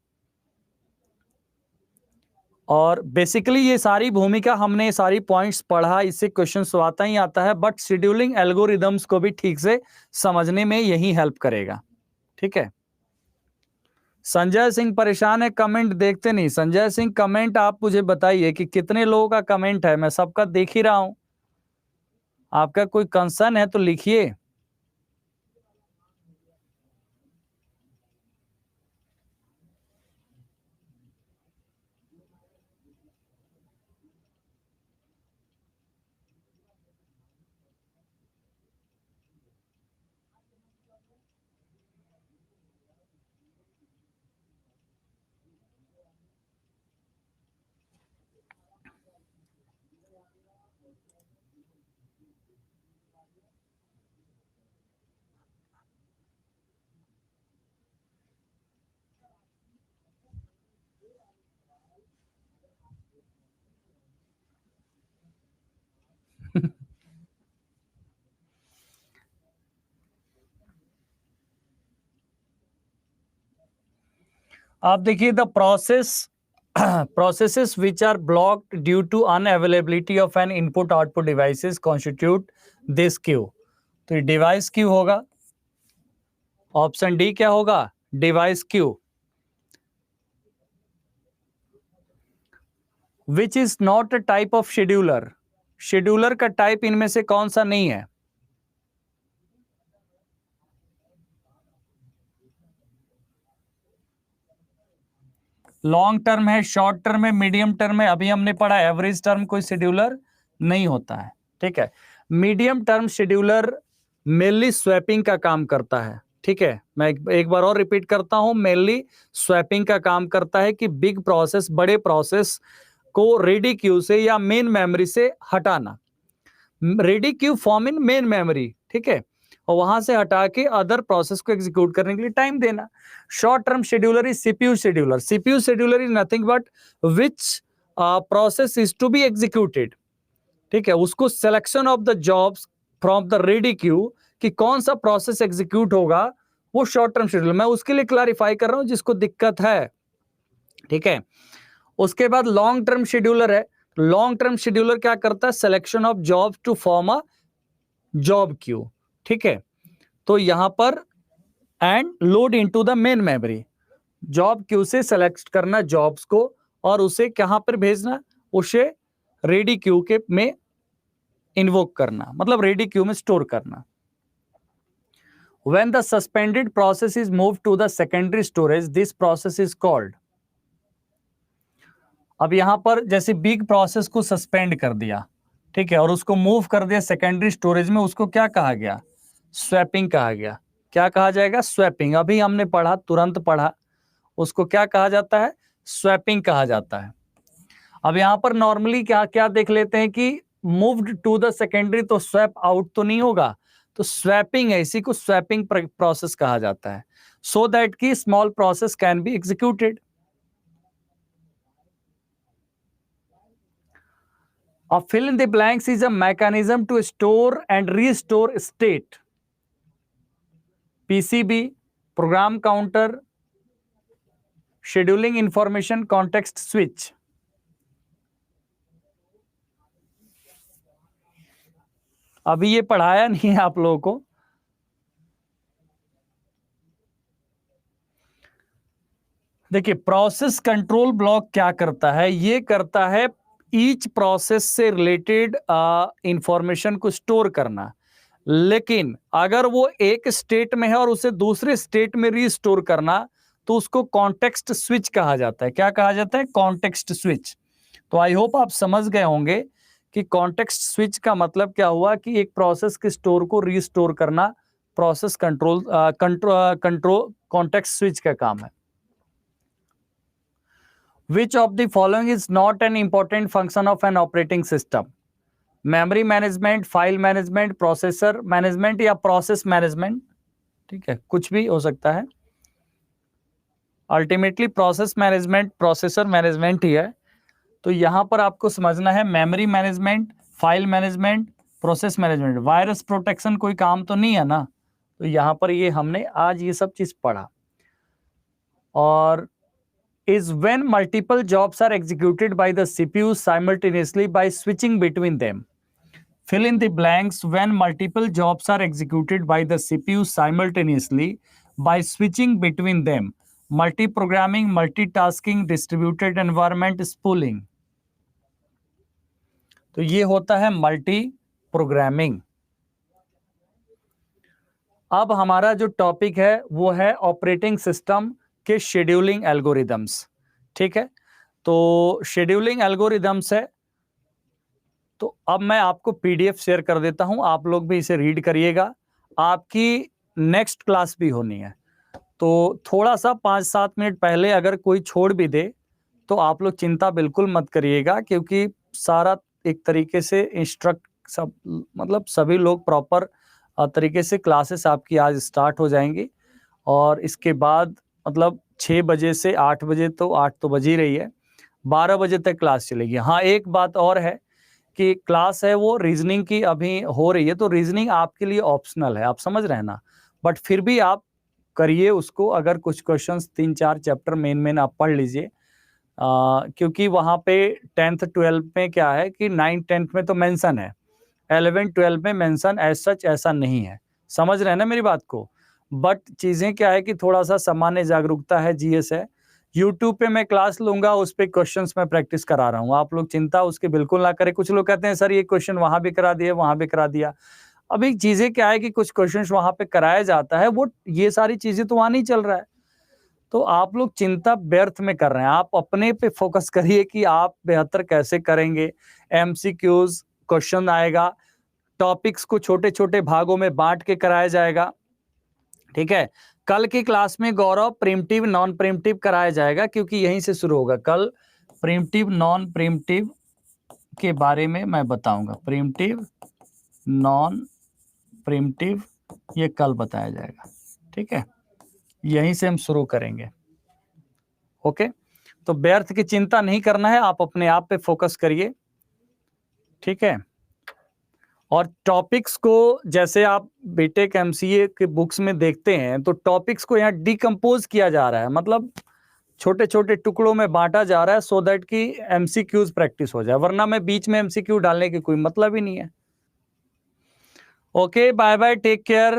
और बेसिकली ये सारी भूमिका हमने सारी पॉइंट्स पढ़ा, इससे क्वेश्चन तो आता ही आता है, बट शेड्यूलिंग एल्गोरिदम्स को भी ठीक से समझने में यही हेल्प करेगा, ठीक है। संजय सिंह परेशान है, कमेंट देखते नहीं। संजय सिंह कमेंट आप मुझे बताइए कि कितने लोगों का कमेंट है, मैं सबका देख ही रहा हूं। आपका कोई कंसर्न है तो लिखिए। आप देखिए, the processes which are blocked due to unavailability of an input output devices constitute this queue। तो ये डिवाइस क्यू होगा, ऑप्शन डी क्या होगा, device Q. Which is not a type of scheduler, scheduler का टाइप इनमें से कौन सा नहीं है, लॉन्ग टर्म है, शॉर्ट टर्म है, मीडियम टर्म है। अभी हमने पढ़ा एवरेज टर्म कोई शेड्यूलर नहीं होता है, ठीक है। Medium term scheduler mainly swapping का काम करता है, ठीक है। मैं एक बार और रिपीट करता हूं, मेनली स्वैपिंग का काम करता है कि बिग प्रोसेस, बड़े प्रोसेस को रेडी क्यू से या मेन मेमोरी से हटाना। Ready queue form in main memory, ठीक है, और वहां से हटा के अदर प्रोसेस को एग्जीक्यूट करने के लिए टाइम देना। Short term scheduler is CPU scheduler. CPU scheduler is nothing but which process is to be executed, ठीक है। उसको selection of the jobs from the ready queue कि कौन सा प्रोसेस एग्जीक्यूट होगा, वो शॉर्ट टर्म शेड्यूलर। मैं उसके लिए क्लैरिफाई कर रहा हूं जिसको दिक्कत है, ठीक है। उसके बाद लॉन्ग टर्म शेड्यूलर है। लॉन्ग टर्म शेड्यूलर क्या करता है, selection of job to form a job queue, ठीक है। तो यहां पर and load into the main memory, job queue से सेलेक्ट करना जॉब्स को और उसे कहां पर भेजना, उसे रेडी क्यू के में इन्वोक करना, मतलब रेडी क्यू में स्टोर करना। When the suspended process is moved to the secondary storage, this process is called। अब यहां पर जैसे बिग प्रोसेस को सस्पेंड कर दिया, ठीक है, और उसको मूव कर दिया सेकेंडरी स्टोरेज में, उसको क्या कहा गया, स्वैपिंग कहा गया। क्या कहा जाएगा, स्वैपिंग। अभी हमने पढ़ा, तुरंत पढ़ा, उसको क्या कहा जाता है, स्वैपिंग कहा जाता है। अब यहां पर नॉर्मली क्या क्या देख लेते हैं कि मूव्ड टू द सेकेंडरी, तो स्वैप आउट तो नहीं होगा, तो स्वैपिंग है, इसी को स्वैपिंग प्रोसेस कहा जाता है, सो दैट की small process can be executed. A fill in the blanks is a mechanism to store and restore state. PCB, program counter, scheduling information, context switch. अभी ये पढ़ाया नहीं है आप लोगों को। देखिए, प्रोसेस कंट्रोल ब्लॉक क्या करता है, ये करता है ईच प्रोसेस से रिलेटेड इंफॉर्मेशन को स्टोर करना। लेकिन अगर वो एक स्टेट में है और उसे दूसरे स्टेट में रीस्टोर करना, तो उसको कॉन्टेक्स्ट स्विच कहा जाता है। क्या कहा जाता है, कॉन्टेक्स्ट स्विच। तो आई होप आप समझ गए होंगे कि कॉन्टेक्स्ट स्विच का मतलब क्या हुआ, कि एक प्रोसेस के स्टोर को रीस्टोर करना प्रोसेस कंट्रोल कॉन्टेक्स्ट स्विच का काम है। Which of the following is not an important function of an operating system? Memory management, file management, processor management या प्रोसेस मैनेजमेंट, ठीक है, कुछ भी हो सकता है। Ultimately process management, processor management ही है। तो यहां पर आपको समझना है memory management, file management, process management. Virus protection कोई काम तो नहीं है ना, तो यहां पर ये हमने आज ये सब चीज पढ़ा। और is when multiple jobs are executed by the CPU simultaneously by switching between them. Fill in the blanks when multiple jobs are executed by the CPU simultaneously by switching between them. Multi-programming, multitasking, distributed environment, spooling. तो ये होता है multi programming. अब हमारा जो topic है वो है ऑपरेटिंग सिस्टम के शेड्यूलिंग एल्गोरिदम्स, ठीक है। तो शेड्यूलिंग एल्गोरिदम्स है, तो अब मैं आपको पीडीएफ शेयर कर देता हूं, आप लोग भी इसे रीड करिएगा। आपकी नेक्स्ट क्लास भी होनी है, तो थोड़ा सा 5-7 मिनट पहले अगर कोई छोड़ भी दे तो आप लोग चिंता बिल्कुल मत करिएगा, क्योंकि सारा एक तरीके से इंस्ट्रक्ट सब, मतलब सभी लोग प्रॉपर तरीके से क्लासेस आपकी आज स्टार्ट हो जाएंगी। और इसके बाद मतलब 6 बजे से 8 बजे, तो 8 तो बज ही रही है, 12 बजे तक क्लास चलेगी। हाँ, एक बात और है कि क्लास है वो रीजनिंग की अभी हो रही है, तो रीजनिंग आपके लिए ऑप्शनल है, आप समझ रहे हैं ना, बट फिर भी आप करिए उसको। अगर कुछ क्वेश्चंस 3-4 चैप्टर मेन आप पढ़ लीजिए, क्योंकि वहाँ पे 10th 12th में क्या है कि 9th 10th में तो मेंशन है, 11th 12th में मेंशन एज सच ऐसा नहीं है। समझ रहे हैं ना मेरी बात को। बट चीजें क्या है कि थोड़ा सा सामान्य जागरूकता है, जीएस है। यूट्यूब पे मैं क्लास लूंगा, उस पे क्वेश्चंस मैं प्रैक्टिस करा रहा हूँ, आप लोग चिंता उसकी बिल्कुल ना करें। कुछ लोग कहते हैं सर ये क्वेश्चन वहां भी करा दिया, वहां भी करा दिया। अभी चीजें क्या है कि कुछ क्वेश्चन वहां पे कराया जाता है, वो ये सारी चीजें तो वहां नहीं चल रहा है। तो आप लोग चिंता व्यर्थ में कर रहे हैं। आप अपने पे फोकस करिए कि आप बेहतर कैसे करेंगे। एमसीक्यूज क्वेश्चन आएगा, टॉपिक्स को छोटे छोटे भागों में बांट के कराया जाएगा, ठीक है। कल की क्लास में गौरव प्रिमिटिव नॉन प्रिमिटिव कराया जाएगा, क्योंकि यहीं से शुरू होगा। कल प्रिमिटिव नॉन प्रिमिटिव के बारे में मैं बताऊंगा। प्रिमिटिव नॉन प्रिमिटिव ये कल बताया जाएगा, ठीक है। यहीं से हम शुरू करेंगे, ओके। तो व्यर्थ की चिंता नहीं करना है, आप अपने आप पे फोकस करिए, ठीक है। और टॉपिक्स को जैसे आप बीटेक एमसीए के बुक्स में देखते हैं, तो टॉपिक्स को यहाँ डिकम्पोज किया जा रहा है, मतलब छोटे छोटे टुकड़ों में बांटा जा रहा है, सो दैट कि एमसीक्यूज प्रैक्टिस हो जाए। वरना मैं बीच में एमसीक्यू डालने की कोई मतलब ही नहीं है। Okay, bye bye, take care.